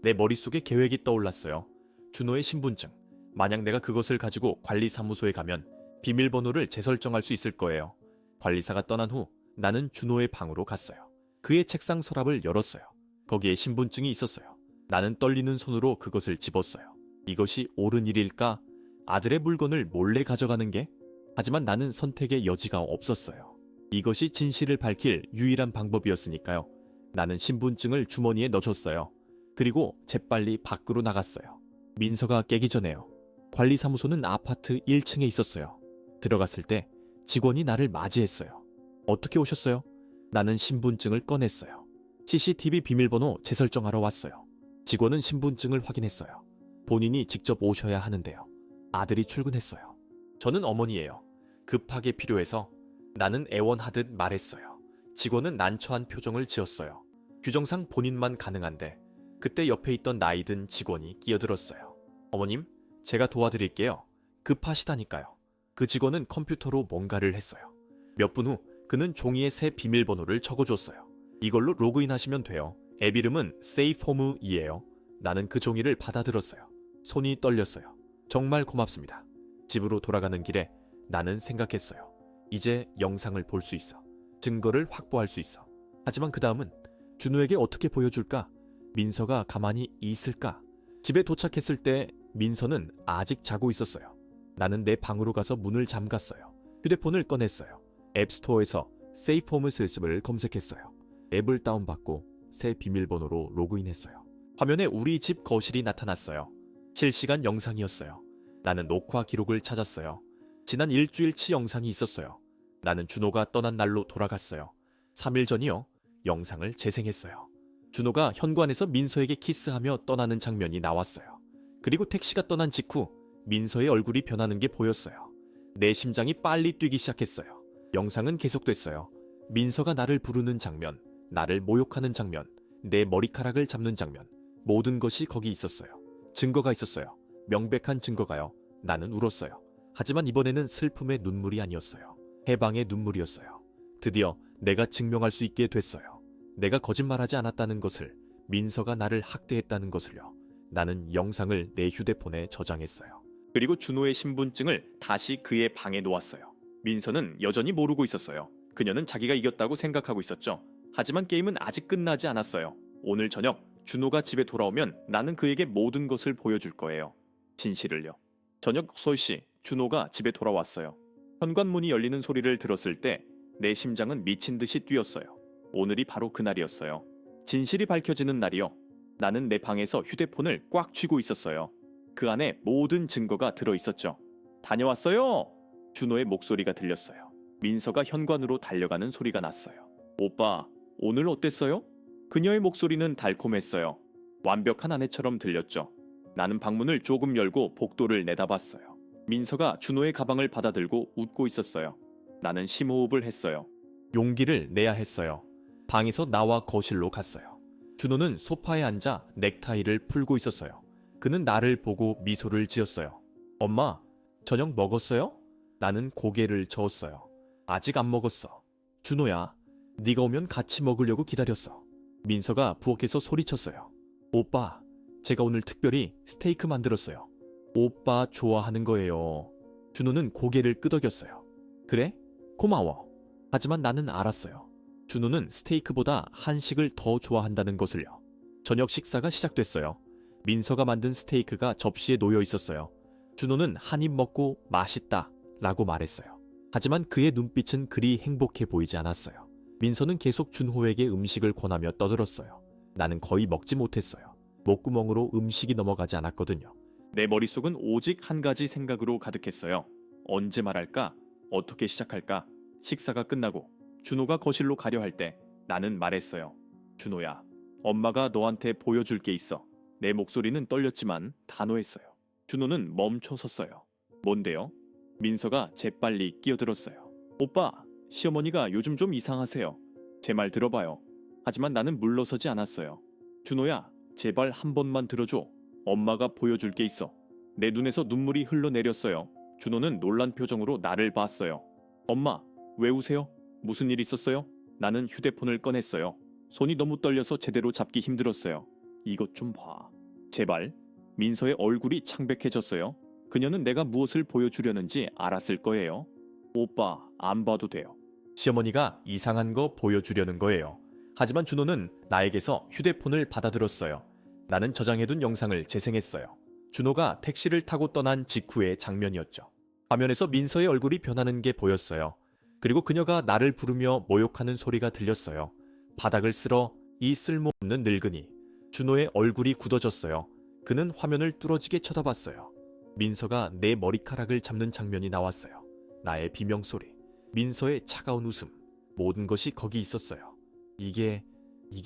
내 머릿속에 계획이 떠올랐어요. 준호의 신분증. 만약 내가 그것을 가지고 관리사무소에 가면 비밀번호를 재설정할 수 있을 거예요. 관리사가 떠난 후 나는 준호의 방으로 갔어요. 그의 책상 서랍을 열었어요. 거기에 신분증이 있었어요. 나는 떨리는 손으로 그것을 집었어요. 이것이 옳은 일일까? 아들의 물건을 몰래 가져가는 게? 하지만 나는 선택의 여지가 없었어요. 이것이 진실을 밝힐 유일한 방법이었으니까요. 나는 신분증을 주머니에 넣어줬어요. 그리고 재빨리 밖으로 나갔어요. 민서가 깨기 전에요. 관리사무소는 아파트 1층에 있었어요. 들어갔을 때 직원이 나를 맞이했어요. 어떻게 오셨어요? 나는 신분증을 꺼냈어요. CCTV 비밀번호 재설정하러 왔어요. 직원은 신분증을 확인했어요. 본인이 직접 오셔야 하는데요. 아들이 출근했어요. 저는 어머니예요. 급하게 필요해서 나는 애원하듯 말했어요. 직원은 난처한 표정을 지었어요. 규정상 본인만 가능한데 그때 옆에 있던 나이든 직원이 끼어들었어요. 어머님, 제가 도와드릴게요. 급하시다니까요. 그 직원은 컴퓨터로 뭔가를 했어요. 몇 분 후 그는 종이에 새 비밀번호를 적어줬어요. 이걸로 로그인하시면 돼요. 앱 이름은 세이프홈이에요. 나는 그 종이를 받아들었어요. 손이 떨렸어요. 정말 고맙습니다. 집으로 돌아가는 길에 나는 생각했어요. 이제 영상을 볼 수 있어. 증거를 확보할 수 있어. 하지만 그 다음은 준호에게 어떻게 보여줄까? 민서가 가만히 있을까? 집에 도착했을 때 민서는 아직 자고 있었어요. 나는 내 방으로 가서 문을 잠갔어요. 휴대폰을 꺼냈어요. 앱스토어에서 세이프홈 실습을 검색했어요. 앱을 다운받고 새 비밀번호로 로그인했어요. 화면에 우리 집 거실이 나타났어요. 실시간 영상이었어요. 나는 녹화 기록을 찾았어요. 지난 일주일치 영상이 있었어요. 나는 준호가 떠난 날로 돌아갔어요. 3일 전이요. 영상을 재생했어요. 준호가 현관에서 민서에게 키스하며 떠나는 장면이 나왔어요. 그리고 택시가 떠난 직후 민서의 얼굴이 변하는 게 보였어요. 내 심장이 빨리 뛰기 시작했어요. 영상은 계속됐어요. 민서가 나를 부르는 장면, 나를 모욕하는 장면, 내 머리카락을 잡는 장면, 모든 것이 거기 있었어요. 증거가 있었어요. 명백한 증거가요. 나는 울었어요. 하지만 이번에는 슬픔의 눈물이 아니었어요. 해방의 눈물이었어요. 드디어 내가 증명할 수 있게 됐어요. 내가 거짓말하지 않았다는 것을, 민서가 나를 학대했다는 것을요. 나는 영상을 내 휴대폰에 저장했어요. 그리고 준호의 신분증을 다시 그의 방에 놓았어요. 민서는 여전히 모르고 있었어요. 그녀는 자기가 이겼다고 생각하고 있었죠. 하지만 게임은 아직 끝나지 않았어요. 오늘 저녁 준호가 집에 돌아오면 나는 그에게 모든 것을 보여줄 거예요. 진실을요. 저녁 6시 준호가 집에 돌아왔어요. 현관문이 열리는 소리를 들었을 때 내 심장은 미친 듯이 뛰었어요. 오늘이 바로 그날이었어요. 진실이 밝혀지는 날이요. 나는 내 방에서 휴대폰을 꽉 쥐고 있었어요. 그 안에 모든 증거가 들어있었죠. 다녀왔어요! 준호의 목소리가 들렸어요. 민서가 현관으로 달려가는 소리가 났어요. 오빠, 오늘 어땠어요? 그녀의 목소리는 달콤했어요. 완벽한 아내처럼 들렸죠. 나는 방문을 조금 열고 복도를 내다봤어요. 민서가 준호의 가방을 받아들고 웃고 있었어요. 나는 심호흡을 했어요. 용기를 내야 했어요. 방에서 나와 거실로 갔어요. 준호는 소파에 앉아 넥타이를 풀고 있었어요. 그는 나를 보고 미소를 지었어요. 엄마, 저녁 먹었어요? 나는 고개를 저었어요. 아직 안 먹었어. 준호야, 네가 오면 같이 먹으려고 기다렸어. 민서가 부엌에서 소리쳤어요. 오빠, 제가 오늘 특별히 스테이크 만들었어요. 오빠 좋아하는 거예요. 준호는 고개를 끄덕였어요. 그래? 고마워. 하지만 나는 알았어요. 준호는 스테이크보다 한식을 더 좋아한다는 것을요. 저녁 식사가 시작됐어요. 민서가 만든 스테이크가 접시에 놓여 있었어요. 준호는 한 입 먹고 맛있다 라고 말했어요. 하지만 그의 눈빛은 그리 행복해 보이지 않았어요. 민서는 계속 준호에게 음식을 권하며 떠들었어요. 나는 거의 먹지 못했어요. 목구멍으로 음식이 넘어가지 않았거든요. 내 머릿속은 오직 한 가지 생각으로 가득했어요. 언제 말할까? 어떻게 시작할까? 식사가 끝나고 준호가 거실로 가려 할 때 나는 말했어요. 준호야, 엄마가 너한테 보여줄 게 있어. 내 목소리는 떨렸지만 단호했어요. 준호는 멈춰 섰어요. 뭔데요? 민서가 재빨리 끼어들었어요. 오빠, 시어머니가 요즘 좀 이상하세요. 제 말 들어봐요. 하지만 나는 물러서지 않았어요. 준호야, 제발 한 번만 들어줘. 엄마가 보여줄 게 있어. 내 눈에서 눈물이 흘러내렸어요. 준호는 놀란 표정으로 나를 봤어요. 엄마, 왜 우세요? 무슨 일 있었어요? 나는 휴대폰을 꺼냈어요. 손이 너무 떨려서 제대로 잡기 힘들었어요. 이것 좀 봐. 제발. 민서의 얼굴이 창백해졌어요. 그녀는 내가 무엇을 보여주려는지 알았을 거예요. 오빠, 안 봐도 돼요. 시어머니가 이상한 거 보여주려는 거예요. 하지만 준호는 나에게서 휴대폰을 받아들었어요. 나는 저장해둔 영상을 재생했어요. 준호가 택시를 타고 떠난 직후의 장면이었죠. 화면에서 민서의 얼굴이 변하는 게 보였어요. 그리고 그녀가 나를 부르며 모욕하는 소리가 들렸어요. 바닥을 쓸어 이 쓸모없는 늙은이. 준호의 얼굴이 굳어졌어요. 그는 화면을 뚫어지게 쳐다봤어요. 민서가 내 머리카락을 잡는 장면이 나왔어요. 나의 비명소리, 민서의 차가운 웃음, 모든 것이 거기 있었어요. 이게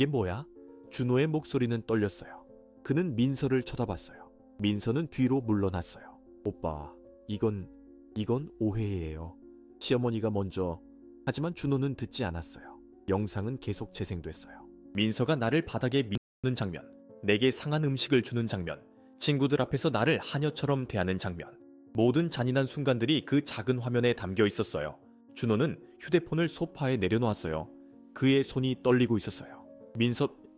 뭐야? 준호의 목소리는 떨렸어요. 그는 민서를 쳐다봤어요. 민서는 뒤로 물러났어요. 오빠, 이건 오해예요. 시어머니가 먼저. 하지만 준호는 듣지 않았어요. 영상은 계속 재생됐어요. 민서가 나를 바닥에 미는 장면, 내게 상한 음식을 주는 장면, 친구들 앞에서 나를 하녀처럼 대하는 장면. 모든 잔인한 순간들이 그 작은 화면에 담겨 있었어요. 준호는 휴대폰을 소파에 내려놓았어요. 그의 손이 떨리고 있었어요.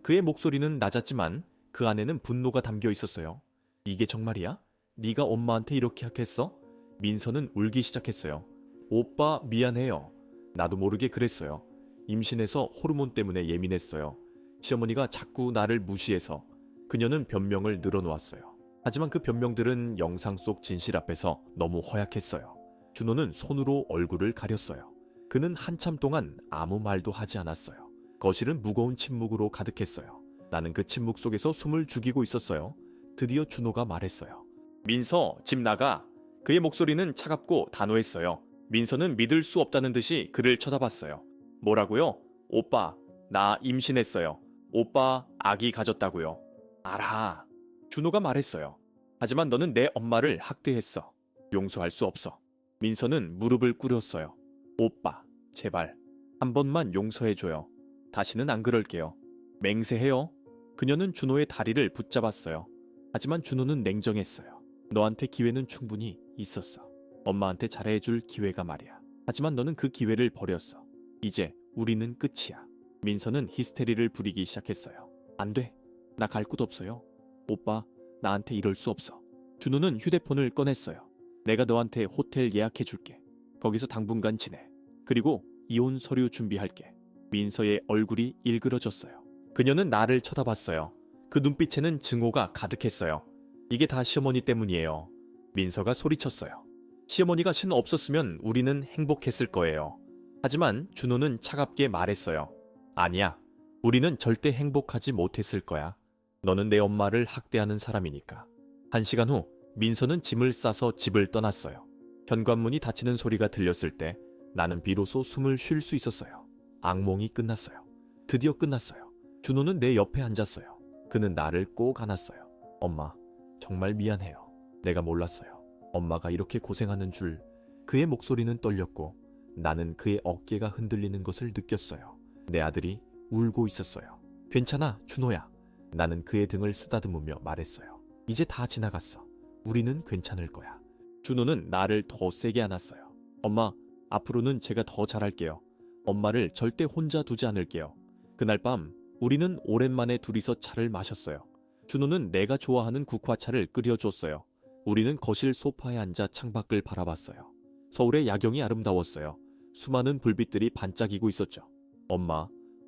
그의 목소리는 낮았지만 그 안에는 분노가 담겨 있었어요. 이게 정말이야? 네가 엄마한테 이렇게 했어? 민서는 울기 시작했어요. 오빠, 미안해요. 나도 모르게 그랬어요. 임신해서 호르몬 때문에 예민했어요. 시어머니가 자꾸 나를 무시해서. 그녀는 변명을 늘어놓았어요. 하지만 그 변명들은 영상 속 진실 앞에서 너무 허약했어요. 준호는 손으로 얼굴을 가렸어요. 그는 한참 동안 아무 말도 하지 않았어요. 거실은 무거운 침묵으로 가득했어요. 나는 그 침묵 속에서 숨을 죽이고 있었어요. 드디어 준호가 말했어요. 민서, 집 나가. 그의 목소리는 차갑고 단호했어요. 민서는 믿을 수 없다는 듯이 그를 쳐다봤어요. 뭐라고요? 오빠, 나 임신했어요. 오빠, 아기 가졌다고요. 알아. 준호가 말했어요. 하지만 너는 내 엄마를 학대했어. 용서할 수 없어. 민서는 무릎을 꿇었어요. 오빠, 제발 한 번만 용서해줘요. 다시는 안 그럴게요. 맹세해요. 그녀는 준호의 다리를 붙잡았어요. 하지만 준호는 냉정했어요. 너한테 기회는 충분히 있었어. 엄마한테 잘해줄 기회가 말이야. 하지만 너는 그 기회를 버렸어. 이제 우리는 끝이야. 민서는 히스테리를 부리기 시작했어요. 안 돼. 나 갈 곳 없어요. 오빠, 나한테 이럴 수 없어. 준호는 휴대폰을 꺼냈어요. 내가 너한테 호텔 예약해줄게. 거기서 당분간 지내. 그리고 이혼 서류 준비할게. 민서의 얼굴이 일그러졌어요. 그녀는 나를 쳐다봤어요. 그 눈빛에는 증오가 가득했어요. 이게 다 시어머니 때문이에요. 민서가 소리쳤어요. 시어머니가 신 없었으면 우리는 행복했을 거예요. 하지만 준호는 차갑게 말했어요. 아니야. 우리는 절대 행복하지 못했을 거야. 너는 내 엄마를 학대하는 사람이니까. 1시간 후 민서는 짐을 싸서 집을 떠났어요. 현관문이 닫히는 소리가 들렸을 때 나는 비로소 숨을 쉴 수 있었어요. 악몽이 끝났어요. 드디어 끝났어요. 준호는 내 옆에 앉았어요. 그는 나를 꼭 안았어요. 엄마, 정말 미안해요. 내가 몰랐어요. 엄마가 이렇게 고생하는 줄. 그의 목소리는 떨렸고 나는 그의 어깨가 흔들리는 것을 느꼈어요. 내 아들이 울고 있었어요. 괜찮아, 준호야. 나는 그의 등을 쓰다듬으며 말했어요. 이제 다 지나갔어. 우리는 괜찮을 거야. 준호는 나를 더 세게 안았어요. 엄마, 앞으로는 제가 더 잘할게요. 엄마를 절대 혼자 두지 않을게요. 그날 밤 우리는 오랜만에 둘이서 차를 마셨어요. 준호는 내가 좋아하는 국화차를 끓여줬어요. 우리는 거실 소파에 앉아 창밖을 바라봤어요. 서울의 야경이 아름다웠어요. 수많은 불빛들이 반짝이고 있었죠.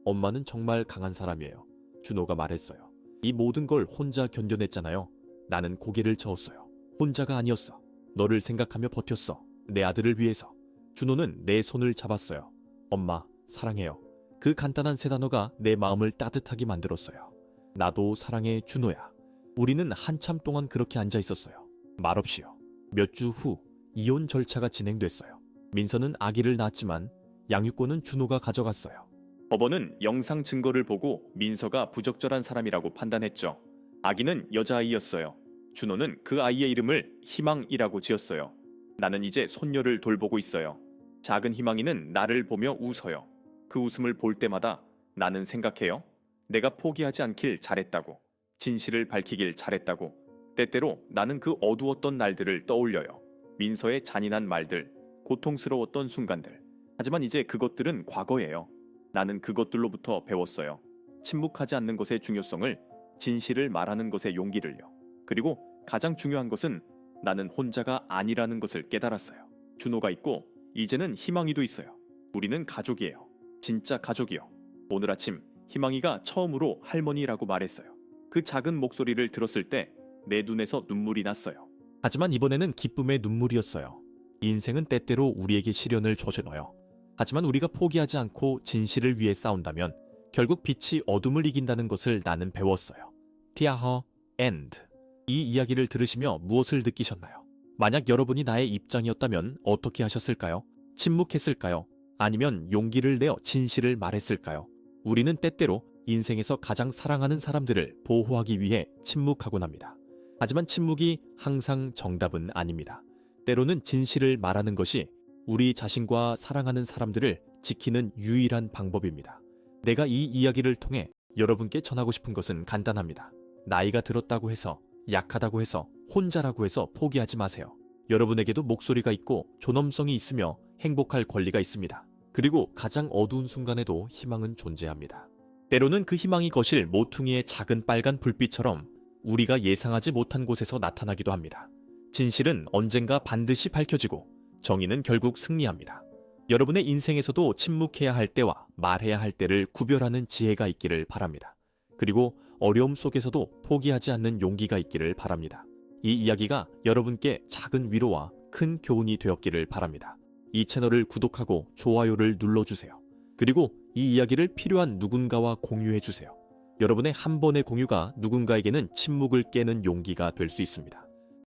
엄마는 정말 강한 사람이에요. 준호가 말했어요. 이 모든 걸 혼자 견뎌냈잖아요. 나는 고개를 저었어요. 혼자가 아니었어. 너를 생각하며 버텼어. 내 아들을 위해서. 준호는 내 손을 잡았어요. 엄마, 사랑해요. 그 간단한 세 단어가 내 마음을 따뜻하게 만들었어요. 나도 사랑해, 준호야. 우리는 한참 동안 그렇게 앉아 있었어요. 말없이요. 몇 주 후 이혼 절차가 진행됐어요. 민서는 아기를 낳았지만 양육권은 준호가 가져갔어요. 법원은 영상 증거를 보고 민서가 부적절한 사람이라고 판단했죠. 아기는 여자아이였어요. 준호는 그 아이의 이름을 희망이라고 지었어요. 나는 이제 손녀를 돌보고 있어요. 작은 희망이는 나를 보며 웃어요. 그 웃음을 볼 때마다 나는 생각해요. 내가 포기하지 않길 잘했다고. 진실을 밝히길 잘했다고. 때때로 나는 그 어두웠던 날들을 떠올려요. 민서의 잔인한 말들, 고통스러웠던 순간들. 하지만 이제 그것들은 과거예요. 나는 그것들로부터 배웠어요. 침묵하지 않는 것의 중요성을, 진실을 말하는 것의 용기를요. 그리고 가장 중요한 것은 나는 혼자가 아니라는 것을 깨달았어요. 준호가 있고 이제는 희망이도 있어요. 우리는 가족이에요. 진짜 가족이요. 오늘 아침 희망이가 처음으로 할머니라고 말했어요. 그 작은 목소리를 들었을 때 내 눈에서 눈물이 났어요. 하지만 이번에는 기쁨의 눈물이었어요. 인생은 때때로 우리에게 시련을 줘줘요. 하지만 우리가 포기하지 않고 진실을 위해 싸운다면 결국 빛이 어둠을 이긴다는 것을 나는 배웠어요. 티아허 엔드. 이 이야기를 들으시며 무엇을 느끼셨나요? 만약 여러분이 나의 입장이었다면 어떻게 하셨을까요? 침묵했을까요? 아니면 용기를 내어 진실을 말했을까요? 우리는 때때로 인생에서 가장 사랑하는 사람들을 보호하기 위해 침묵하곤 합니다. 하지만 침묵이 항상 정답은 아닙니다. 때로는 진실을 말하는 것이 우리 자신과 사랑하는 사람들을 지키는 유일한 방법입니다. 내가 이 이야기를 통해 여러분께 전하고 싶은 것은 간단합니다. 나이가 들었다고 해서, 약하다고 해서, 혼자라고 해서 포기하지 마세요. 여러분에게도 목소리가 있고 존엄성이 있으며 행복할 권리가 있습니다. 그리고 가장 어두운 순간에도 희망은 존재합니다. 때로는 그 희망이 거실 모퉁이의 작은 빨간 불빛처럼 우리가 예상하지 못한 곳에서 나타나기도 합니다. 진실은 언젠가 반드시 밝혀지고 정의는 결국 승리합니다. 여러분의 인생에서도 침묵해야 할 때와 말해야 할 때를 구별하는 지혜가 있기를 바랍니다. 그리고 어려움 속에서도 포기하지 않는 용기가 있기를 바랍니다. 이 이야기가 여러분께 작은 위로와 큰 교훈이 되었기를 바랍니다. 이 채널을 구독하고 좋아요를 눌러주세요. 그리고 이 이야기를 필요한 누군가와 공유해주세요. 여러분의 한 번의 공유가 누군가에게는 침묵을 깨는 용기가 될 수 있습니다.